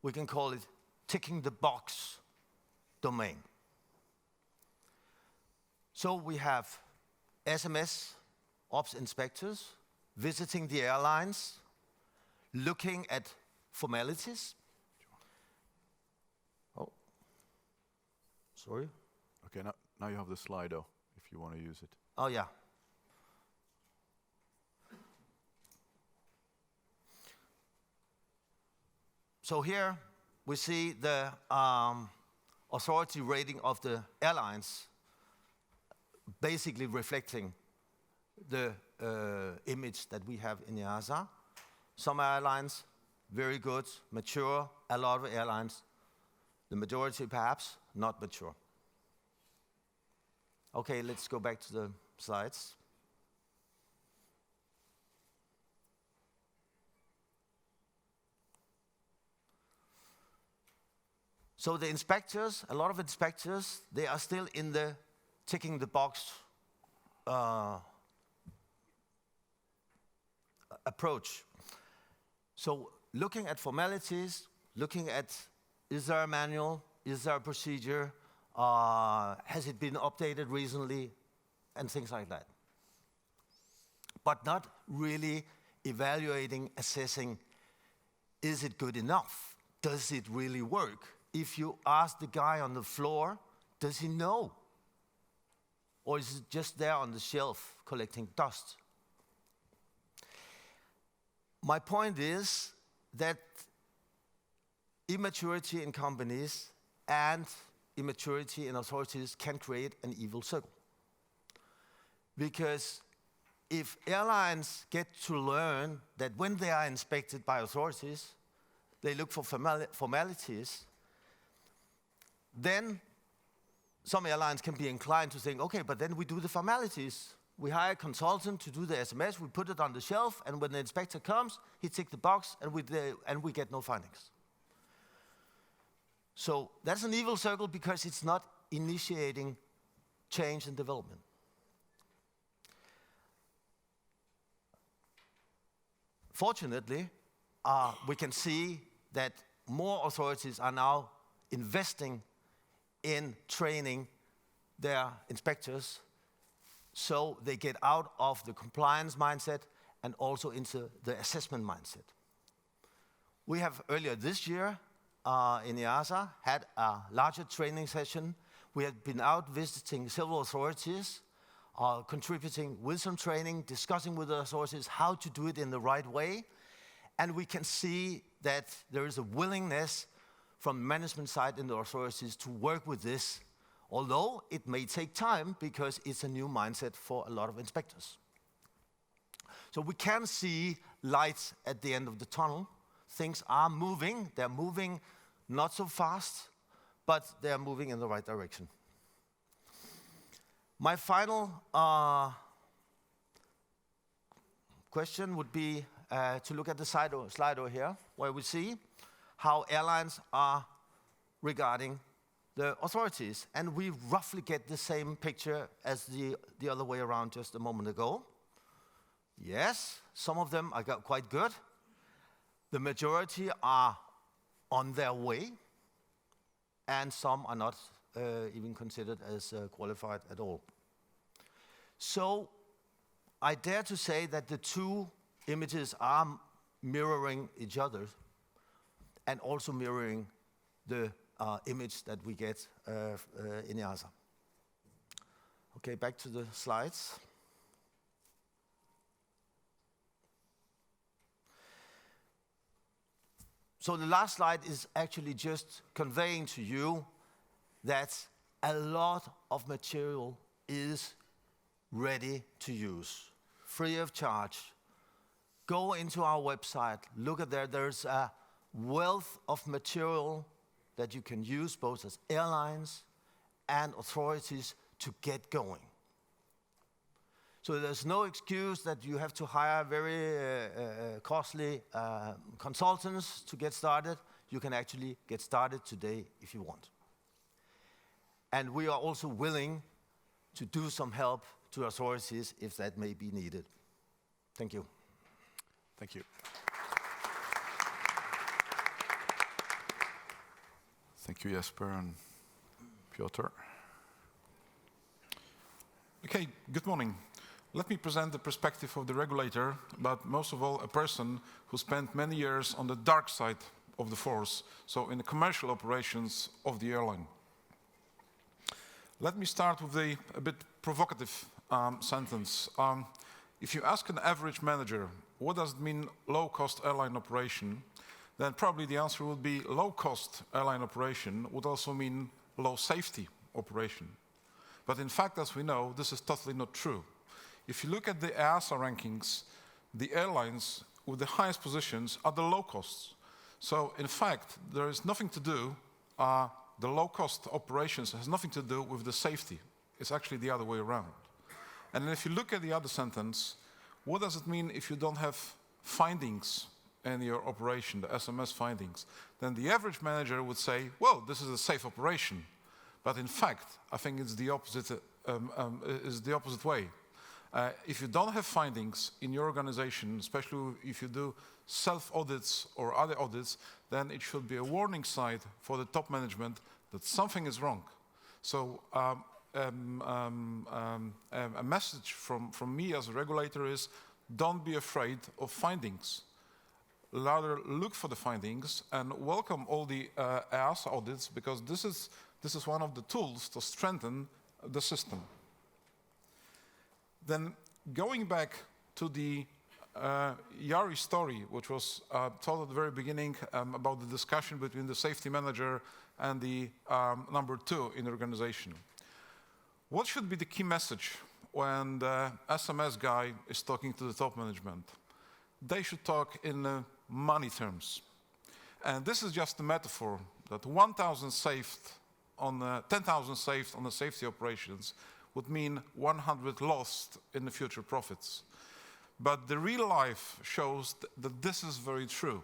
Speaker 6: we can call it, ticking the box domain. So we have SMS ops inspectors visiting the airlines, looking at formalities. Oh, sorry.
Speaker 2: Okay, now you have the Slido, if you want to use it.
Speaker 6: Oh, yeah. So here we see the authority rating of the airlines, basically reflecting the image that we have in EASA. Some airlines, very good, mature. A lot of airlines, the majority perhaps, not mature. Okay, let's go back to the slides. So the inspectors, a lot of inspectors, they are still in the ticking the box approach. So looking at formalities, looking at is there a manual, is there a procedure, has it been updated recently, and things like that. But not really evaluating, assessing, is it good enough? Does it really work? If you ask the guy on the floor, does he know? Or is it just there on the shelf collecting dust? My point is that immaturity in companies and immaturity in authorities can create an evil circle. Because if airlines get to learn that when they are inspected by authorities, they look for formalities, then some airlines can be inclined to think, okay, but then we do the formalities. We hire a consultant to do the SMS, we put it on the shelf, and when the inspector comes, he ticks the box, and we get no findings. So that's an evil circle because it's not initiating change and development. Fortunately, we can see that more authorities are now investing in training their inspectors so they get out of the compliance mindset and also into the assessment mindset. We have earlier this year in EASA had a larger training session. We have been out visiting several authorities, contributing with some training, discussing with the authorities how to do it in the right way. And we can see that there is a willingness from the management side in the authorities to work with this, although it may take time because it's a new mindset for a lot of inspectors. So we can see lights at the end of the tunnel. Things are moving. They're moving not so fast, but they're moving in the right direction. My final question would be to look at the slide over here, where we see how airlines are regarding the authorities. And we roughly get the same picture as the other way around just a moment ago. Yes, some of them are quite good. The majority are on their way, and some are not even considered as qualified at all. So I dare to say that the two images are mirroring each other and also mirroring the image that we get in EASA. Okay, back to the slides. So the last slide is actually just conveying to you that a lot of material is ready to use, free of charge. Go into our website, look at there. There's a wealth of material that you can use both as airlines and authorities to get going. So there's no excuse that you have to hire very costly consultants to get started. You can actually get started today if you want. And we are also willing to do some help to authorities if that may be needed. Thank you.
Speaker 2: Thank you. Thank you, Jesper and Piotr.
Speaker 7: Okay, good morning. Let me present the perspective of the regulator, but most of all, a person who spent many years on the dark side of the force, so in the commercial operations of the airline. Let me start with a bit provocative sentence. If you ask an average manager, what does it mean low-cost airline operation, then probably the answer would be low-cost airline operation would also mean low-safety operation. But in fact, as we know, this is totally not true. If you look at the EASA rankings, the airlines with the highest positions are the low costs. So in fact, there is nothing to do, the low cost operations has nothing to do with the safety. It's actually the other way around. And then if you look at the other sentence, what does it mean if you don't have findings in your operation, the SMS findings? Then the average manager would say, well, this is a safe operation. But in fact, I think it's the opposite way. If you don't have findings in your organization, especially if you do self-audits or other audits, then it should be a warning sign for the top management that something is wrong. So a message from me as a regulator is, don't be afraid of findings. Rather look for the findings and welcome all the EASA audits, because this is one of the tools to strengthen the system. Then going back to the Jari story, which was told at the very beginning about the discussion between the safety manager and the number 2 in the organization. What should be the key message when the SMS guy is talking to the top management? They should talk in money terms. And this is just a metaphor that 1,000 saved on 10,000 saved on the safety operations would mean 100 lost in the future profits. But the real life shows that this is very true.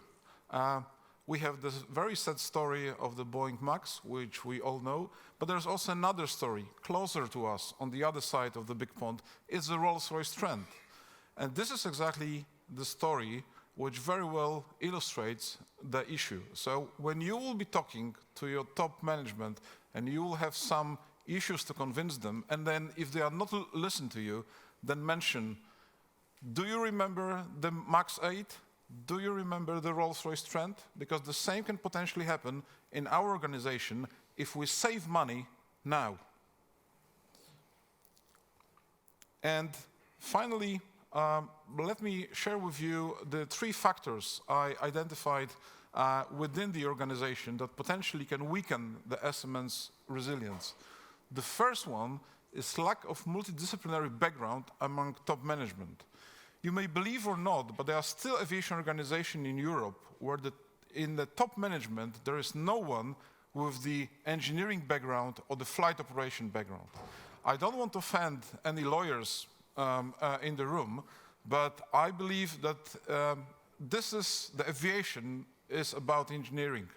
Speaker 7: We have this very sad story of the Boeing MAX, which we all know, but there's also another story closer to us on the other side of the big pond. It's the Rolls-Royce trend. And this is exactly the story which very well illustrates the issue. So when you will be talking to your top management and you will have some issues to convince them, and then if they are not listening to you, then mention, do you remember the MAX 8? do you remember the Rolls-Royce trend? Because the same can potentially happen in our organization if we save money now. And finally, let me share with you the 3 factors I identified within the organization that potentially can weaken the SMS resilience. The first one is lack of multidisciplinary background among top management. You may believe or not, but there are still aviation organizations in Europe where in the top management there is no one with the engineering background or the flight operation background. I don't want to offend any lawyers in the room, but I believe that the aviation is about engineering.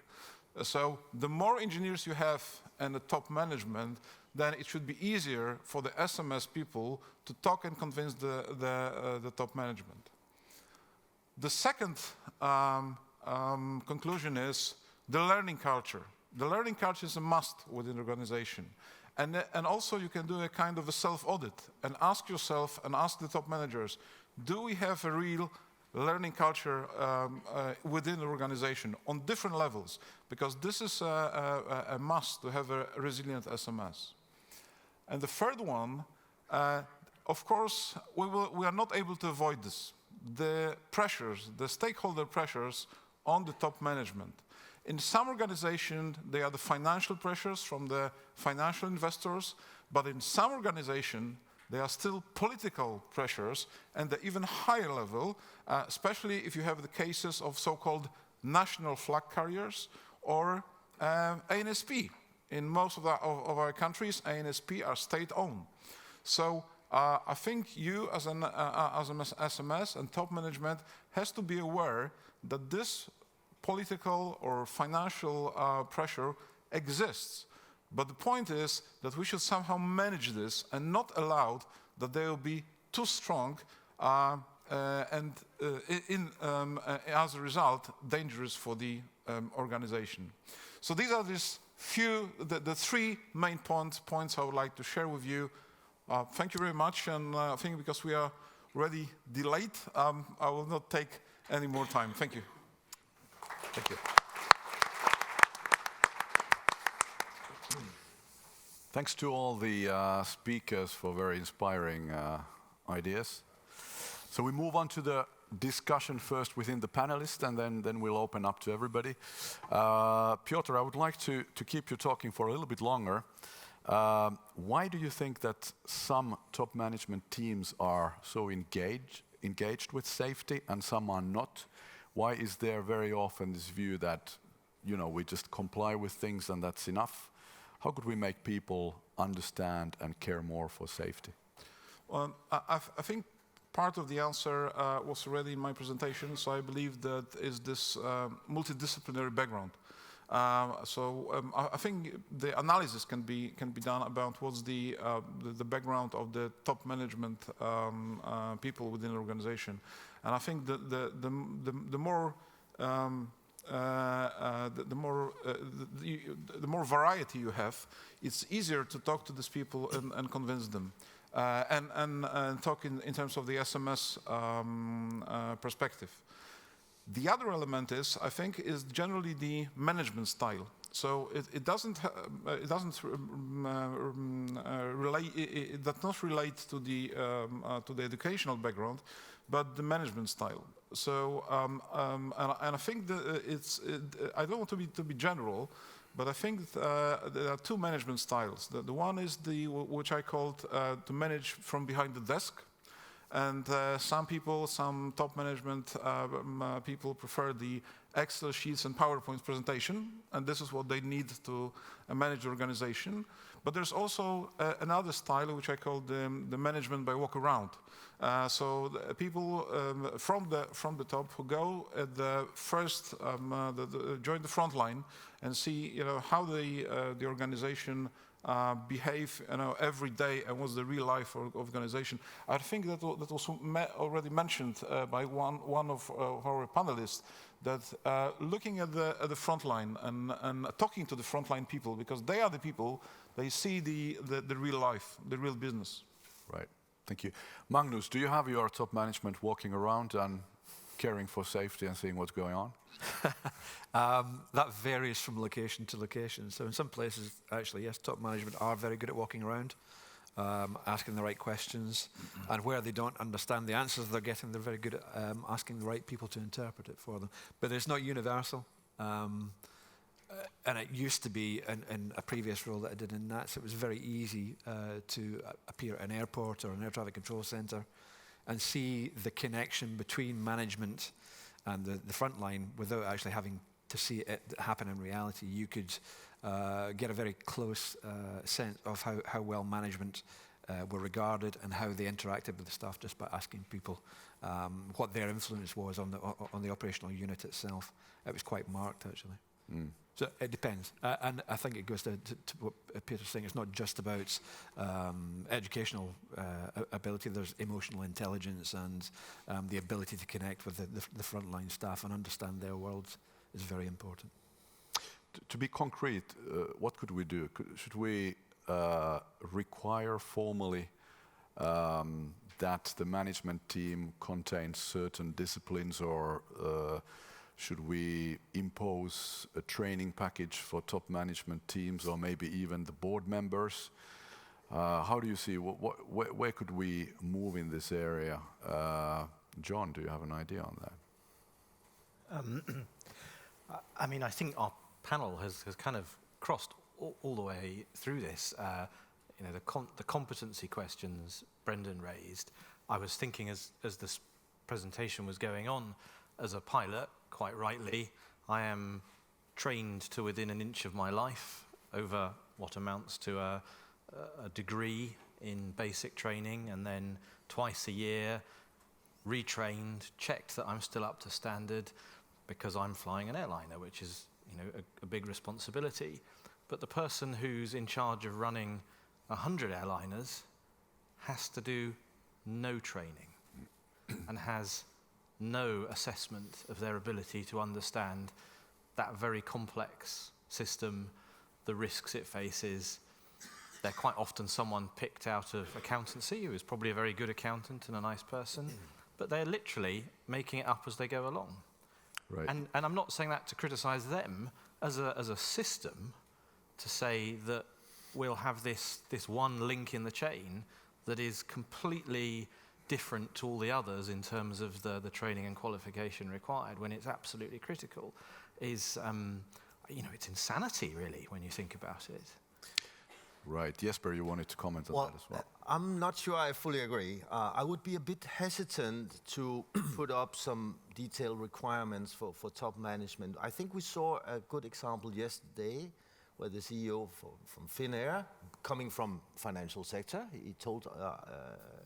Speaker 7: So the more engineers you have in the top management, then it should be easier for the SMS people to talk and convince the top management. The second conclusion is the learning culture. The learning culture is a must within the organization. And also you can do a kind of a self-audit and ask yourself and ask the top managers, do we have a real learning culture within the organization on different levels? Because this is a must to have a resilient SMS. And the third one, of course, we are not able to avoid this. The pressures, the stakeholder pressures on the top management. In some organizations, they are the financial pressures from the financial investors, but in some organizations, there are still political pressures and the even higher level, especially if you have the cases of so-called national flag carriers or ANSP. In most of our countries, ANSP are state-owned. So I think you as an SMS and top management has to be aware that this political or financial pressure exists. But the point is that we should somehow manage this and not allow that they will be too strong and as a result, dangerous for the organization. So these are the 3 main points I would like to share with you. Thank you very much, and I think because we are already delayed, I will not take any more time. Thank you.
Speaker 2: Thank you. Thanks to all the speakers for very inspiring ideas. So we move on to the discussion first within the panelists, and then we'll open up to everybody. Piotr, I would like to keep you talking for a little bit longer. Why do you think that some top management teams are so engaged with safety and some are not? Why is there very often this view that, we just comply with things and that's enough? How could we make people understand and care more for safety?
Speaker 7: Well, I think part of the answer was already in my presentation, so I believe that is this multidisciplinary background. I think the analysis can be done about what's the background of the top management people within the organization, and I think the more variety you have, it's easier to talk to these people and convince them, and talk in terms of the SMS perspective. The other element is, I think, is generally the management style. So it does not relate to the educational background, but the management style. So and I think that I don't want to be general, but I think there are 2 management styles. The one is which I called to manage from behind the desk. And some top management people prefer the Excel sheets and PowerPoint presentation, and this is what they need to manage the organization. But there's also another style which I call the management by walk around. So the people from the top who go at the first join the front line and see how the organization behave every day and what's the real life of organization. I think that was already mentioned by one of our panelists, that looking at the front line and talking to the frontline people, because they are the people, they see the real life, the real business.
Speaker 2: Right, thank you. Magnus, do you have your top management walking around and caring for safety and seeing what's going on?
Speaker 4: That varies from location to location. So in some places, actually, yes, top management are very good at walking around, asking the right questions. And where they don't understand the answers they're getting, they're very good at asking the right people to interpret it for them. But it's not universal. And it used to be, in a previous role that I did in NATS, it was very easy to appear at an airport or an air traffic control centre and see the connection between management and the front line without actually having to see it happen in reality. You could get a very close sense of how well management were regarded and how they interacted with the staff just by asking people what their influence was on the operational unit itself. It was quite marked, actually. So it depends. And I think it goes to what Piotr's saying. It's not just about educational ability. There's emotional intelligence and the ability to connect with the frontline staff and understand their worlds is very important.
Speaker 2: To be concrete, what could we do? Should we require formally that the management team contains certain disciplines, or should we impose a training package for top management teams, or maybe even the board members? How do you see, where could we move in this area? John, do you have an idea on that?
Speaker 3: I mean, I think our panel has kind of crossed all the way through this. You know, the competency questions Brendan raised, I was thinking as this presentation was going on, as a pilot, quite rightly, I am trained to within an inch of my life over what amounts to a degree in basic training, and then twice a year retrained, checked that I'm still up to standard, because I'm flying an airliner, which is, you know, a big responsibility. But the person who's in charge of running 100 airliners has to do no training and has no assessment of their ability to understand that very complex system, the risks it faces. They're quite often someone picked out of accountancy who is probably a very good accountant and a nice person, but they're literally making it up as they go along.
Speaker 2: Right.
Speaker 3: And I'm not saying that to criticize them as a system, to say that we'll have this one link in the chain that is completely different to all the others in terms of the training and qualification required, when it's absolutely critical, is, you know, it's insanity, really, when you think about it.
Speaker 2: Right. Jesper, you wanted to comment on that as well.
Speaker 6: I'm not sure I fully agree. I would be a bit hesitant to put up some detailed requirements for top management. I think we saw a good example yesterday where the CEO from Finnair, coming from financial sector, he told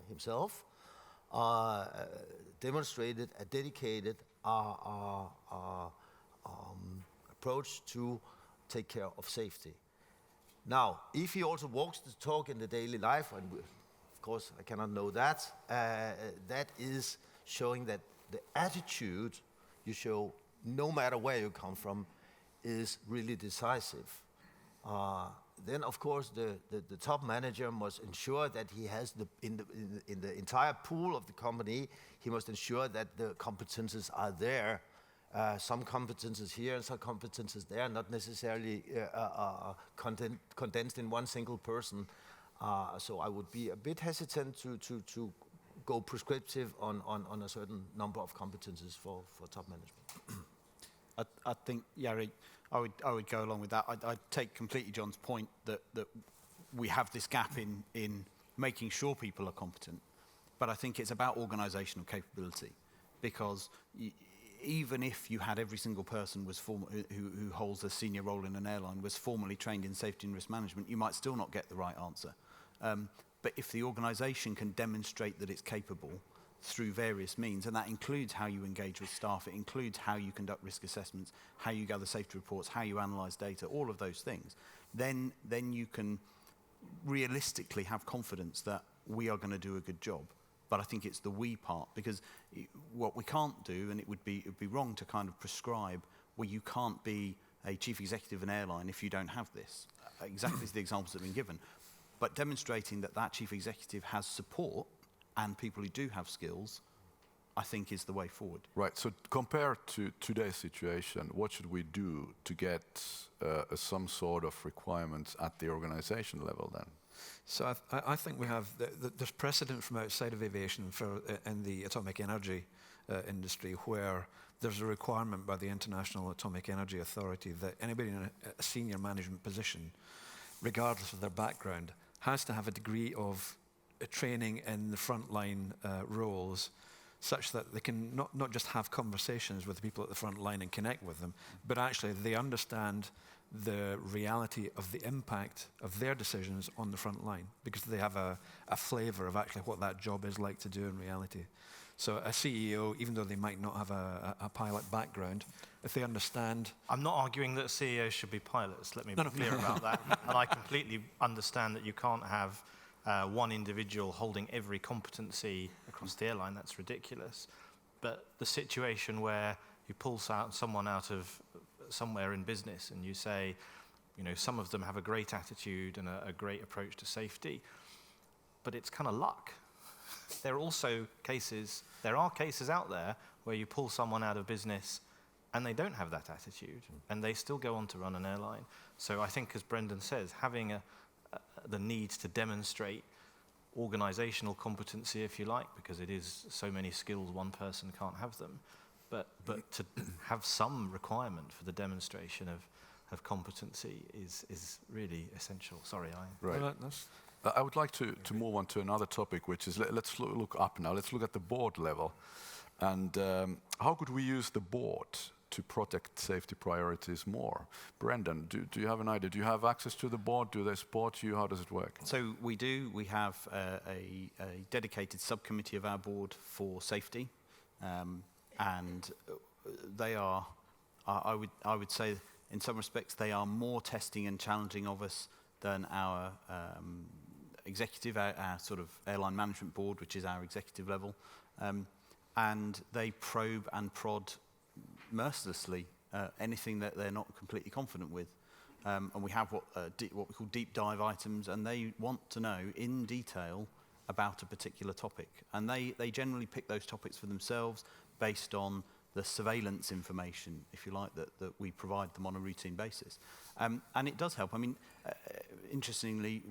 Speaker 6: himself, demonstrated a dedicated approach to take care of safety. Now, if he also walks the talk in the daily life, and of course I cannot know that, that is showing that the attitude you show, no matter where you come from, is really decisive. Then, of course, the top manager must ensure that he has in the entire pool of the company, he must ensure that the competences are there. Some competences here and some competences there, not necessarily condensed in one single person. So I would be a bit hesitant to go prescriptive on a certain number of competences for top management.
Speaker 5: I think, Jari, I would go along with that. I'd take completely John's point that we have this gap in making sure people are competent. But I think it's about organisational capability, because even if you had every single person who holds a senior role in an airline was formally trained in safety and risk management, you might still not get the right answer. But if the organisation can demonstrate that it's capable through various means, and that includes how you engage with staff, it includes how you conduct risk assessments, how you gather safety reports, how you analyse data, all of those things, then you can realistically have confidence that we are going to do a good job. But I think it's the we part, because what we can't do, and it would be wrong to kind of prescribe, well, you can't be a chief executive of an airline if you don't have this. Exactly as the examples that have been given. But demonstrating that that chief executive has support and people who do have skills I think is the way forward.
Speaker 2: Right. So compared to today's situation, what should we do to get some sort of requirements at the organization level then?
Speaker 4: So I think we have, there's precedent from outside of aviation in the atomic energy industry where there's a requirement by the International Atomic Energy Authority that anybody in a senior management position, regardless of their background, has to have a degree of training in the frontline roles such that they can not just have conversations with the people at the front line and connect with them, but actually they understand the reality of the impact of their decisions on the front line, because they have a flavor of actually what that job is like to do in reality. So a CEO, even though they might not have a pilot background, if they understand...
Speaker 3: I'm not arguing that CEOs should be pilots, let me be clear about that. And I completely understand that you can't have one individual holding every competency across the airline. That's ridiculous. But the situation where you pull someone out of somewhere in business and you say, you know, some of them have a great attitude and a great approach to safety, but it's kind of luck. There are cases out there where you pull someone out of business and they don't have that attitude and they still go on to run an airline. So I think, as Brendan says, having the need to demonstrate organizational competency, if you like, because it is so many skills, one person can't have them, but to have some requirement for the demonstration of competency is really essential. Sorry,
Speaker 2: Right. I would like to move on to another topic, which is, let's look up now. Let's look at the board level. And how could we use the board to protect safety priorities more? Brendan, do you have an idea? Do you have access to the board? Do they support you? How does it work?
Speaker 5: So we do. We have a dedicated subcommittee of our board for safety. And they are, I would say, in some respects, they are more testing and challenging of us than our executive, our sort of airline management board, which is our executive level. And they probe and prod mercilessly anything that they're not completely confident with. And we have what we call deep dive items, and they want to know in detail about a particular topic. And they generally pick those topics for themselves based on the surveillance information, if you like, that we provide them on a routine basis. And it does help. I mean, interestingly,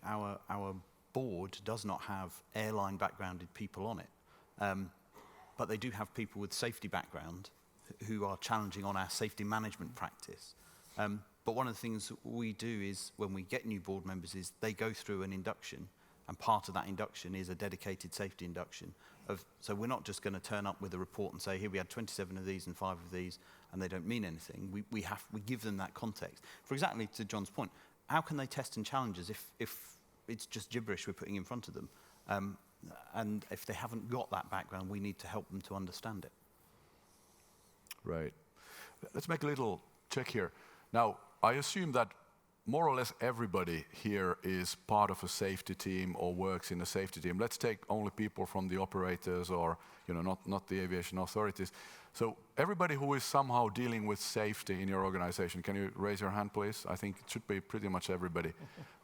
Speaker 5: our board does not have airline backgrounded people on it. But they do have people with safety background who are challenging on our safety management practice. But one of the things we do is, when we get new board members, is they go through an induction, and part of that induction is a dedicated safety induction. So we're not just going to turn up with a report and say, here we had 27 of these and 5 of these, and they don't mean anything. We give them that context. For exactly to John's point, how can they test and challenge us if it's just gibberish we're putting in front of them? And if they haven't got that background, we need to help them to understand it.
Speaker 2: Right. Let's make a little check here. Now, I assume that more or less everybody here is part of a safety team or works in a safety team. Let's take only people from the operators, or not the aviation authorities. So everybody who is somehow dealing with safety in your organization, can you raise your hand, please? I think it should be pretty much everybody.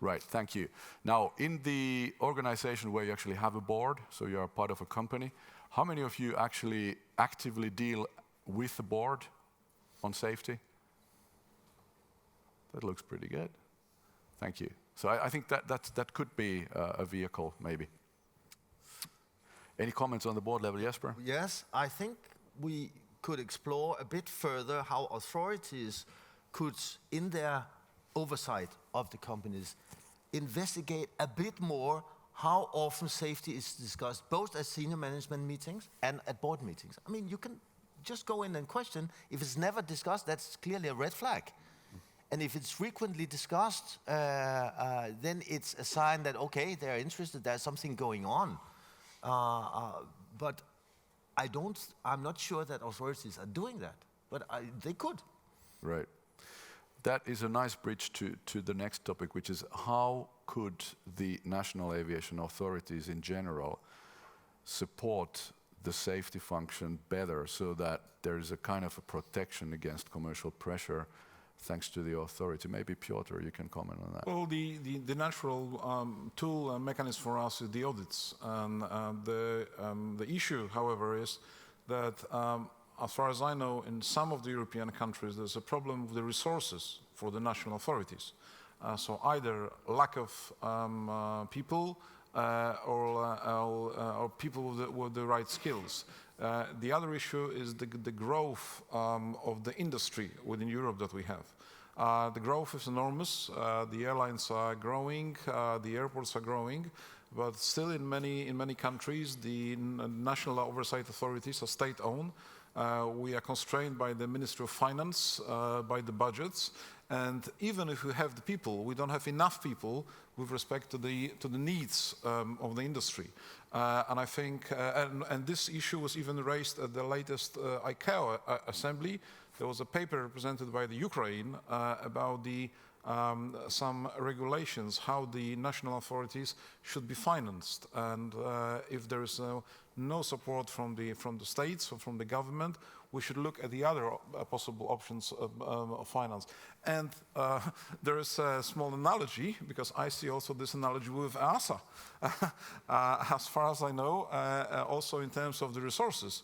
Speaker 2: Right, thank you. Now, in the organization where you actually have a board, so you are part of a company, how many of you actually actively deal with the board on safety? That looks pretty good. Thank you. So I think that could be a vehicle, maybe. Any comments on the board level, Jesper?
Speaker 6: Yes, I think we could explore a bit further how authorities could, in their oversight of the companies, investigate a bit more how often safety is discussed, both at senior management meetings and at board meetings. I mean, you can just go in and question. If it's never discussed, that's clearly a red flag. And if it's frequently discussed, then it's a sign that, okay, they're interested, there's something going on. But I'm not sure that authorities are doing that, but they could.
Speaker 2: Right. That is a nice bridge to the next topic, which is how could the national aviation authorities in general support the safety function better so that there is a kind of a protection against commercial pressure thanks to the authority. Maybe Piotr, you can comment on that.
Speaker 7: Well, the natural tool and mechanism for us is the audits. And the issue, however, is that as far as I know, in some of the European countries, there's a problem with the resources for the national authorities. So either lack of people or people with the right skills. The other issue is the growth of the industry within Europe that we have. The growth is enormous. The airlines are growing, the airports are growing, but still in many countries, the national oversight authorities are state-owned. We are constrained by the Ministry of Finance, by the budgets, and even if we have the people, we don't have enough people with respect to the needs of the industry. And I think, and this issue was even raised at the latest ICAO assembly. There was a paper presented by the Ukraine about some regulations, how the national authorities should be financed. And if there is no support from the states or from the government, we should look at the other possible options of finance. And there is a small analogy, because I see also this analogy with EASA. As far as I know, also in terms of the resources.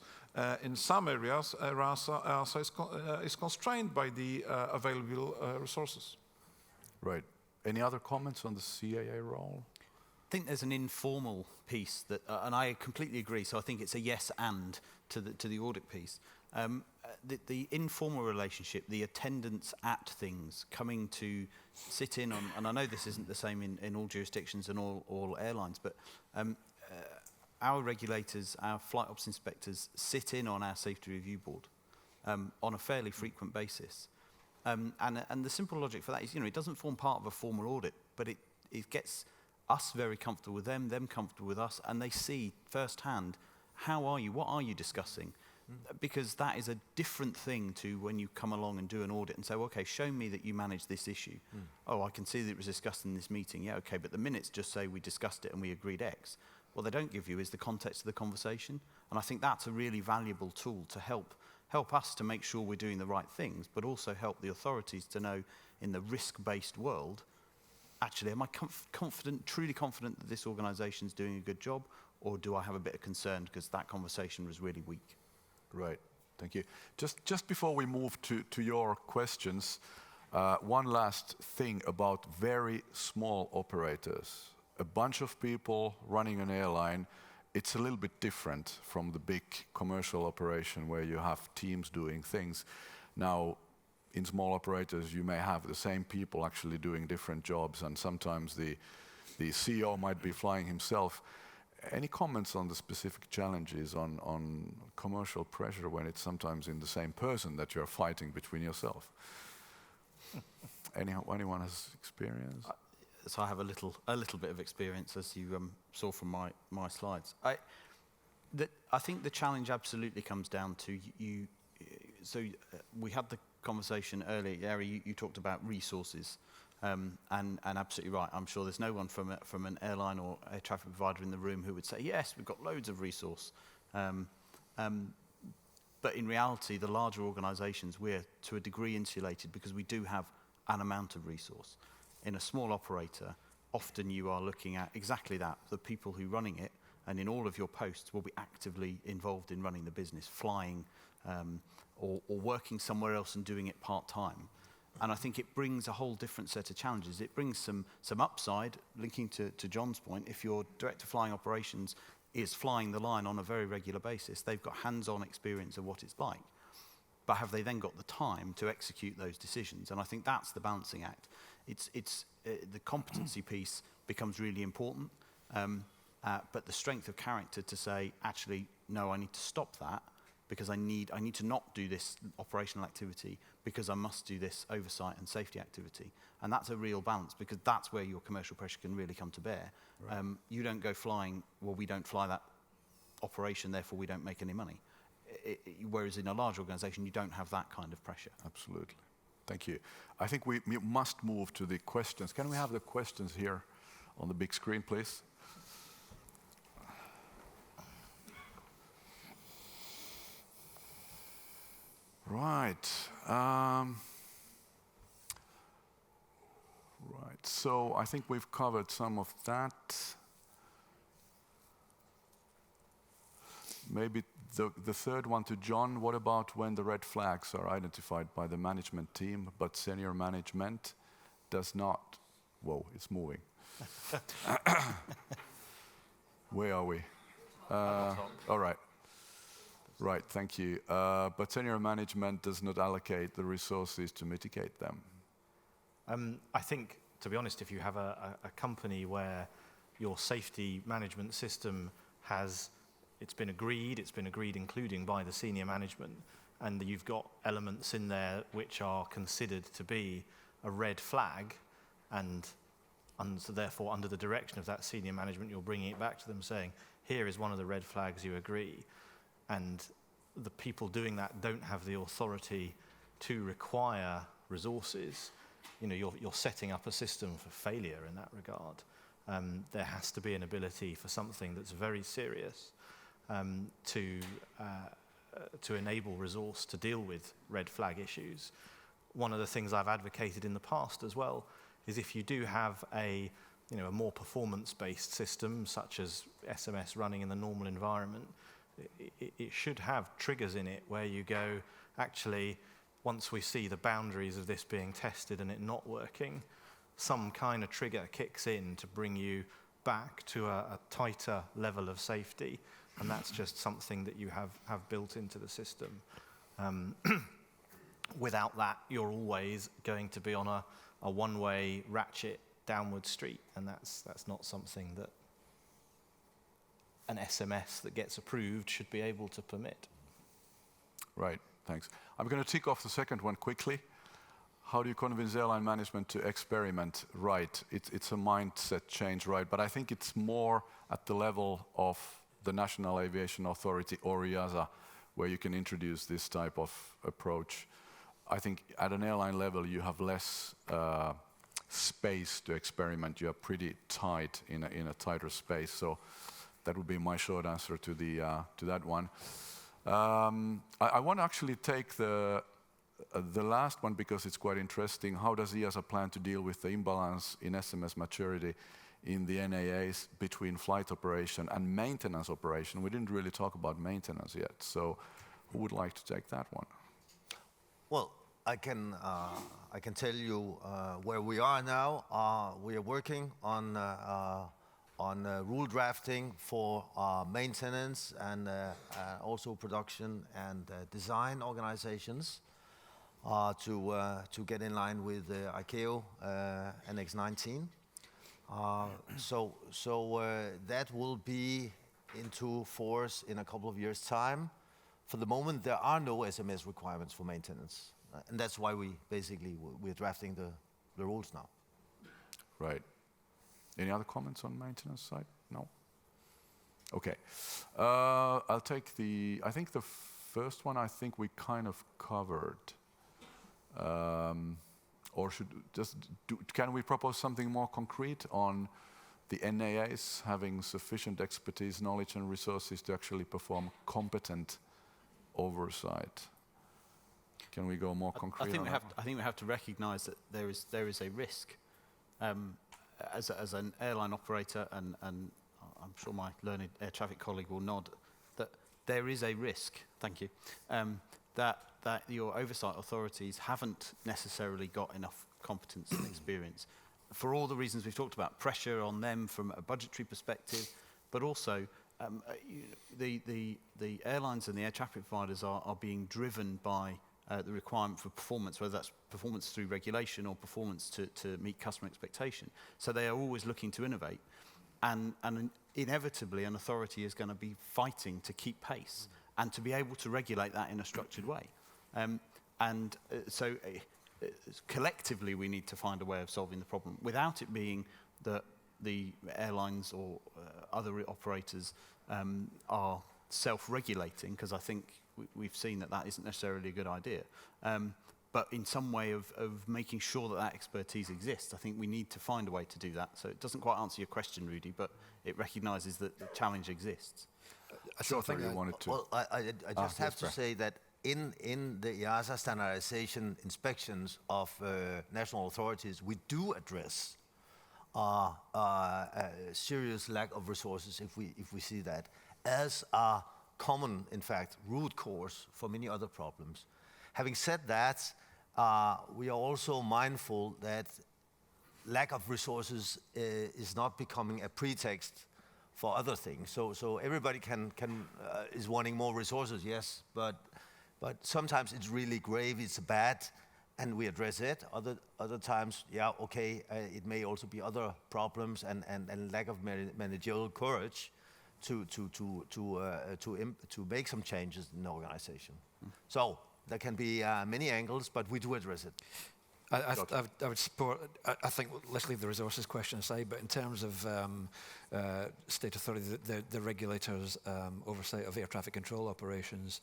Speaker 7: In some areas, EASA is constrained by the available resources.
Speaker 2: Right. Any other comments on the CAA role?
Speaker 5: I think there's an informal piece that, and I completely agree. So I think it's a yes and to the audit piece. The informal relationship, the attendance at things, coming to sit in on, and I know this isn't the same in all jurisdictions and all airlines, but our regulators, our flight ops inspectors sit in on our safety review board on a fairly frequent basis. And the simple logic for that is, it doesn't form part of a formal audit, but it gets us very comfortable with them comfortable with us, and they see firsthand, how are you, what are you discussing? Because that is a different thing to when you come along and do an audit and say, well, okay, show me that you managed this issue. Oh, I can see that it was discussed in this meeting. Yeah, okay, but the minutes just say we discussed it and we agreed X. What they don't give you is the context of the conversation. And I think that's a really valuable tool to help us to make sure we're doing the right things, but also help the authorities to know, in the risk-based world, actually, am I truly confident that this organization's doing a good job, or do I have a bit of concern because that conversation was really weak?
Speaker 2: Right, thank you. Just before we move to your questions, one last thing about very small operators. A bunch of people running an airline, it's a little bit different from the big commercial operation where you have teams doing things. Now, in small operators, you may have the same people actually doing different jobs, and sometimes the CEO might be flying himself. Any comments on the specific challenges on commercial pressure when it's sometimes in the same person that you're fighting between yourself? Anyone has experience?
Speaker 5: So I have a little bit of experience, as you saw from my slides. I think the challenge absolutely comes down to you. So we had the conversation earlier, Jari, you talked about resources, and absolutely right. I'm sure there's no one from an airline or air traffic provider in the room who would say, yes, we've got loads of resource. But in reality, the larger organizations, we're to a degree insulated because we do have an amount of resource. In a small operator, often you are looking at exactly that, the people who are running it, and in all of your posts will be actively involved in running the business, flying or working somewhere else and doing it part-time. And I think it brings a whole different set of challenges. It brings some upside, linking to John's point. If your director of flying operations is flying the line on a very regular basis, they've got hands-on experience of what it's like. But have they then got the time to execute those decisions? And I think that's the balancing act. The competency piece becomes really important, but the strength of character to say, actually, no, I need to stop that because I need to not do this operational activity because I must do this oversight and safety activity. And that's a real balance because that's where your commercial pressure can really come to bear. Right. You don't go flying, well, we don't fly that operation, therefore we don't make any money. Whereas in a large organization, you don't have that kind of pressure.
Speaker 2: Absolutely. Thank you. I think we must move to the questions. Can we have the questions here on the big screen, please? Right. so I think we've covered some of that. Maybe the third one to John, what about when the red flags are identified by the management team, but senior management does not? Whoa, it's moving. Where are we? All right. Right, thank you. But senior management does not allocate the resources to mitigate them.
Speaker 3: I think, to be honest, if you have a company where your safety management system it's been agreed including by the senior management, and you've got elements in there which are considered to be a red flag, and so therefore under the direction of that senior management, you're bringing it back to them saying, here is one of the red flags, you agree. And the people doing that don't have the authority to require resources. You're setting up a system for failure in that regard. There has to be an ability for something that's very serious to enable resource to deal with red flag issues. One of the things I've advocated in the past as well is if you do have a more performance-based system, such as SMS running in the normal environment, it should have triggers in it where you go, actually, once we see the boundaries of this being tested and it not working, some kind of trigger kicks in to bring you back to a tighter level of safety, and that's just something that you have built into the system. Without that, you're always going to be on a one-way ratchet downward street, and that's not something that an SMS that gets approved should be able to permit.
Speaker 2: Right, thanks. I'm going to tick off the second one quickly. How do you convince airline management to experiment? Right, it's a mindset change, right? But I think it's more at the level of the National Aviation Authority or EASA, where you can introduce this type of approach. I think at an airline level, you have less space to experiment. You are pretty tight in a tighter space. So that would be my short answer to that one. I want to actually take the last one because it's quite interesting. How does EASA plan to deal with the imbalance in SMS maturity in the NAAs between flight operation and maintenance operation? We didn't really talk about maintenance yet. So who would like to take that one?
Speaker 6: Well, I can tell you where we are now. We are working on rule drafting for maintenance and also production and design organizations to get in line with the ICAO Annex 19. So that will be into force in a couple of years' time. For the moment, there are no SMS requirements for maintenance. And that's why we're drafting the rules now.
Speaker 2: Right. Any other comments on maintenance side? No? Okay. I'll take I think the first one I think we kind of covered. Or can we propose something more concrete on the NAAs having sufficient expertise, knowledge and resources to actually perform competent oversight? Can we go more concrete on that?
Speaker 5: I think we have to recognise that there is a risk. As an airline operator, and I'm sure my learned air traffic colleague will nod, that there is a risk, thank you, that your oversight authorities haven't necessarily got enough competence and experience. For all the reasons we've talked about, pressure on them from a budgetary perspective, but also the airlines and the air traffic providers are being driven by the requirement for performance, whether that's performance through regulation or performance to meet customer expectation. So they are always looking to innovate. And inevitably, an authority is going to be fighting to keep pace and to be able to regulate that in a structured way. So collectively, we need to find a way of solving the problem without it being that the airlines or other operators are self-regulating, because I think we've seen that isn't necessarily a good idea. But in some way of making sure that expertise exists, I think we need to find a way to do that. So it doesn't quite answer your question, Rudy, but it recognises that the challenge exists.
Speaker 2: I think I wanted to.
Speaker 6: Well, I just have to say that in the EASA standardization inspections of national authorities, we do address a serious lack of resources if we see that as a common, in fact, root cause for many other problems. Having said that, we are also mindful that lack of resources is not becoming a pretext for other things. So everybody is wanting more resources, yes, but sometimes it's really grave, it's bad, and we address it. Other times, yeah, okay, it may also be other problems and lack of managerial courage to make some changes in the organization. So there can be many angles, but we do address it.
Speaker 4: I would support, I think, let's leave the resources question aside, but in terms of state authority, the regulators' oversight of air traffic control operations,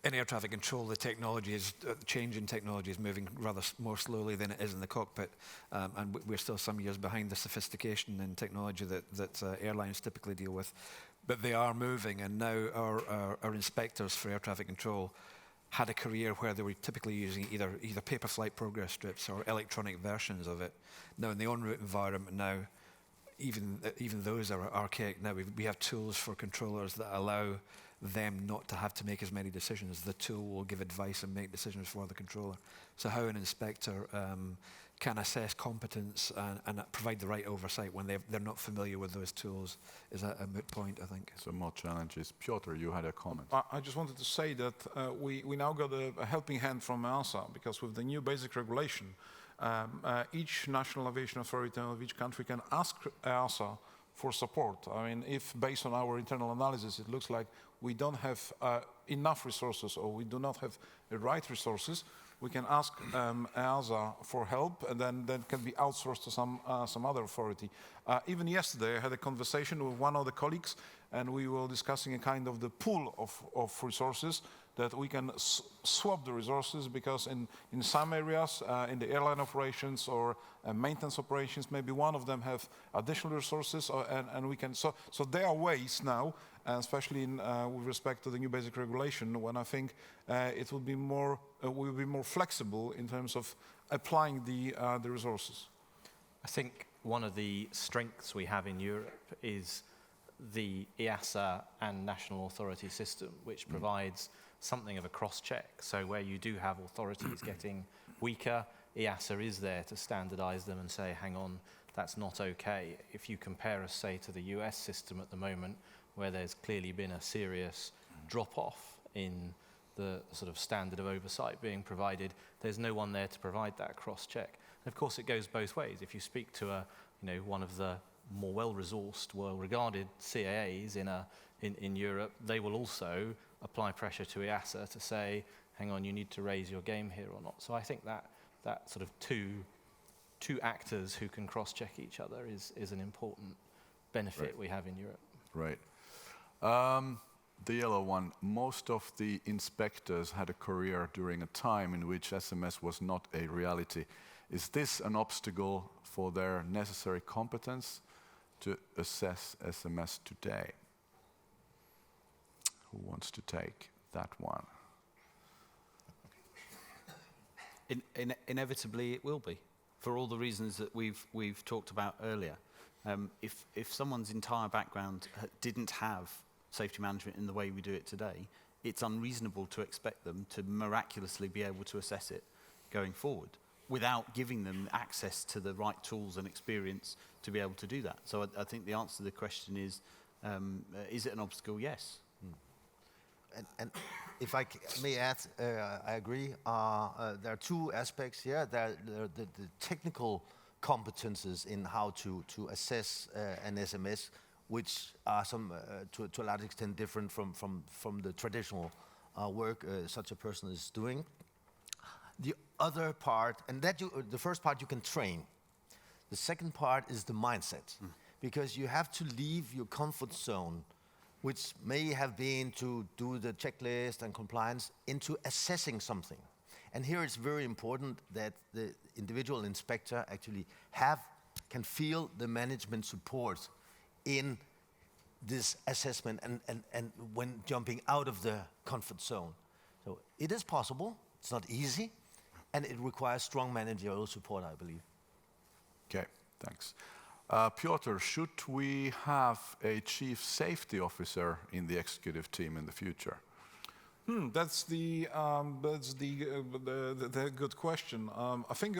Speaker 4: in air traffic control, the technology is, change in technology is moving rather more slowly than it is in the cockpit, and we're still some years behind the sophistication in technology that airlines typically deal with. But they are moving, and now our inspectors for air traffic control had a career where they were typically using either paper flight progress strips or electronic versions of it. Now in the en route environment now, even those are archaic now. We have tools for controllers that allow them not to have to make as many decisions. The tool will give advice and make decisions for the controller. So how an inspector can assess competence and provide the right oversight when they're not familiar with those tools is a moot point, I think.
Speaker 2: So more challenges. Piotr, you had a comment.
Speaker 7: I just wanted to say that we now got a helping hand from EASA, because with the new basic regulation, each national aviation authority of each country can ask EASA for support. I mean, if based on our internal analysis, it looks like we don't have enough resources or we do not have the right resources, we can ask EASA for help, and then that can be outsourced to some other authority. Even yesterday, I had a conversation with one of the colleagues, and we were discussing a kind of the pool of resources that we can swap the resources, because in some areas, in the airline operations or maintenance operations, maybe one of them have additional resources, and we can. So there are ways now, especially with respect to the new basic regulation, when I think it will be more, we will be more flexible in terms of applying the resources.
Speaker 3: I think one of the strengths we have in Europe is the EASA and national authority system, which provides something of a cross-check. So where you do have authorities getting weaker, EASA is there to standardize them and say, hang on, that's not okay. If you compare us, say, to the US system at the moment, where there's clearly been a serious drop-off in the sort of standard of oversight being provided, there's no one there to provide that cross-check. And of course, it goes both ways. If you speak to one of the more well-resourced, well-regarded CAAs in Europe, they will also apply pressure to EASA to say, hang on, you need to raise your game here or not. So I think that sort of two actors who can cross-check each other is an important benefit we have in Europe.
Speaker 2: Right. The yellow one, most of the inspectors had a career during a time in which SMS was not a reality. Is this an obstacle for their necessary competence to assess SMS today? Who wants to take that one?
Speaker 5: Inevitably, it will be, for all the reasons that we've talked about earlier. If someone's entire background didn't have safety management in the way we do it today, it's unreasonable to expect them to miraculously be able to assess it going forward without giving them access to the right tools and experience to be able to do that. So I think the answer to the question is it an obstacle? Yes.
Speaker 6: And if I may add, I agree. There are two aspects here. There are the technical competences in how to assess an SMS, which are to a large extent different from the traditional work such a person is doing. The other part, and the first part you can train. The second part is the mindset, because you have to leave your comfort zone, which may have been to do the checklist and compliance, into assessing something. And here it's very important that the individual inspector actually can feel the management support in this assessment and when jumping out of the comfort zone. So it is possible, it's not easy, and it requires strong managerial support, I believe.
Speaker 2: Okay, thanks. Piotr, should we have a chief safety officer in the executive team in the future?
Speaker 7: That's the good question. I think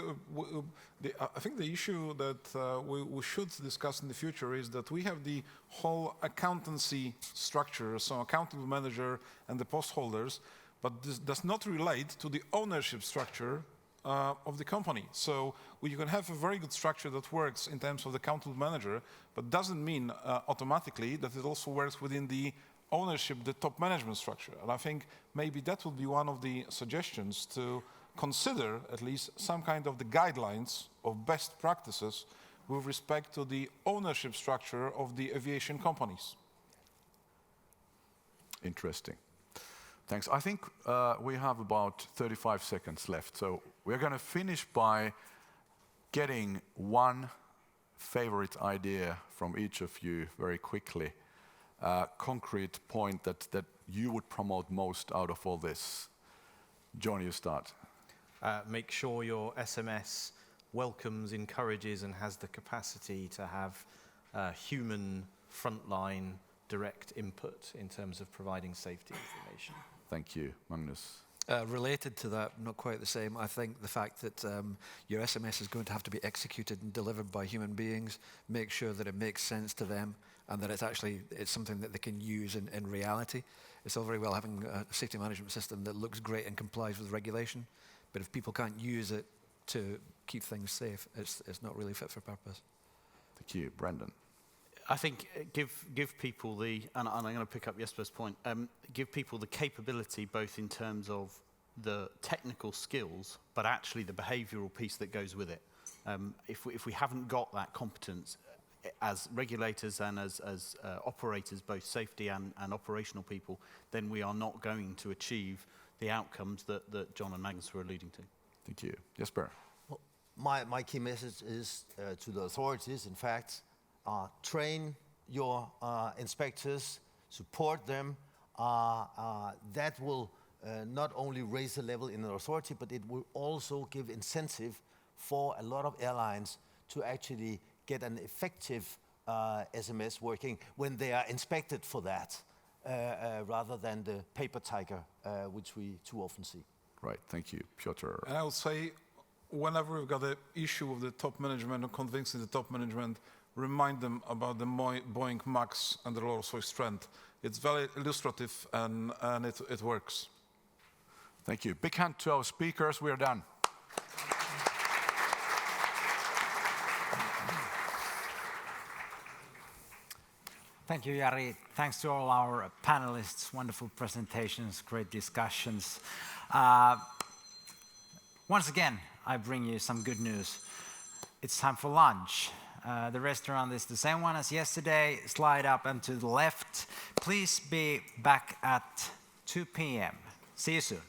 Speaker 7: the issue that we should discuss in the future is that we have the whole accountancy structure, so accountable manager and the post holders, but this does not relate to the ownership structure of the company. So you can have a very good structure that works in terms of the accountable manager, but doesn't mean automatically that it also works within the ownership, the top management structure. And I think maybe that would be one of the suggestions to consider at least some kind of the guidelines of best practices with respect to the ownership structure of the aviation companies.
Speaker 2: Interesting. Thanks. I think we have about 35 seconds left. So we're going to finish by getting one favorite idea from each of you very quickly. Concrete point that you would promote most out of all this. John, you start.
Speaker 3: Make sure your SMS welcomes, encourages, and has the capacity to have human frontline direct input in terms of providing safety information.
Speaker 2: Thank you. Magnus?
Speaker 4: Related to that, not quite the same, I think the fact that your SMS is going to have to be executed and delivered by human beings, make sure that it makes sense to them and that it's something that they can use in reality. It's all very well having a safety management system that looks great and complies with regulation, but if people can't use it to keep things safe, it's not really fit for purpose.
Speaker 2: Thank you. Brendan?
Speaker 5: I think give people the, and I'm going to pick up Jesper's point, give people the capability both in terms of the technical skills, but actually the behavioural piece that goes with it. If we haven't got that competence as regulators and as operators, both safety and operational people, then we are not going to achieve the outcomes that John and Magnus were alluding to.
Speaker 2: Thank you. Jesper?
Speaker 6: Well, my key message is to the authorities, in fact, train your inspectors, support them. That will not only raise the level in the authority, but it will also give incentive for a lot of airlines to actually get an effective SMS working when they are inspected for that, rather than the paper tiger, which we too often see.
Speaker 2: Right, thank you. Piotr?
Speaker 7: And I would say, whenever we've got an issue with the top management or convincing the top management, remind them about the Boeing MAX and the Rolls-Royce Trent. It's very illustrative and it works.
Speaker 2: Thank you. Big hand to our speakers. We are done.
Speaker 8: Thank you, Jari. Thanks to all our panelists. Wonderful presentations, great discussions. Once again, I bring you some good news. It's time for lunch. The restaurant is the same one as yesterday. Slide up and to the left. Please be back at 2 p.m. See you soon.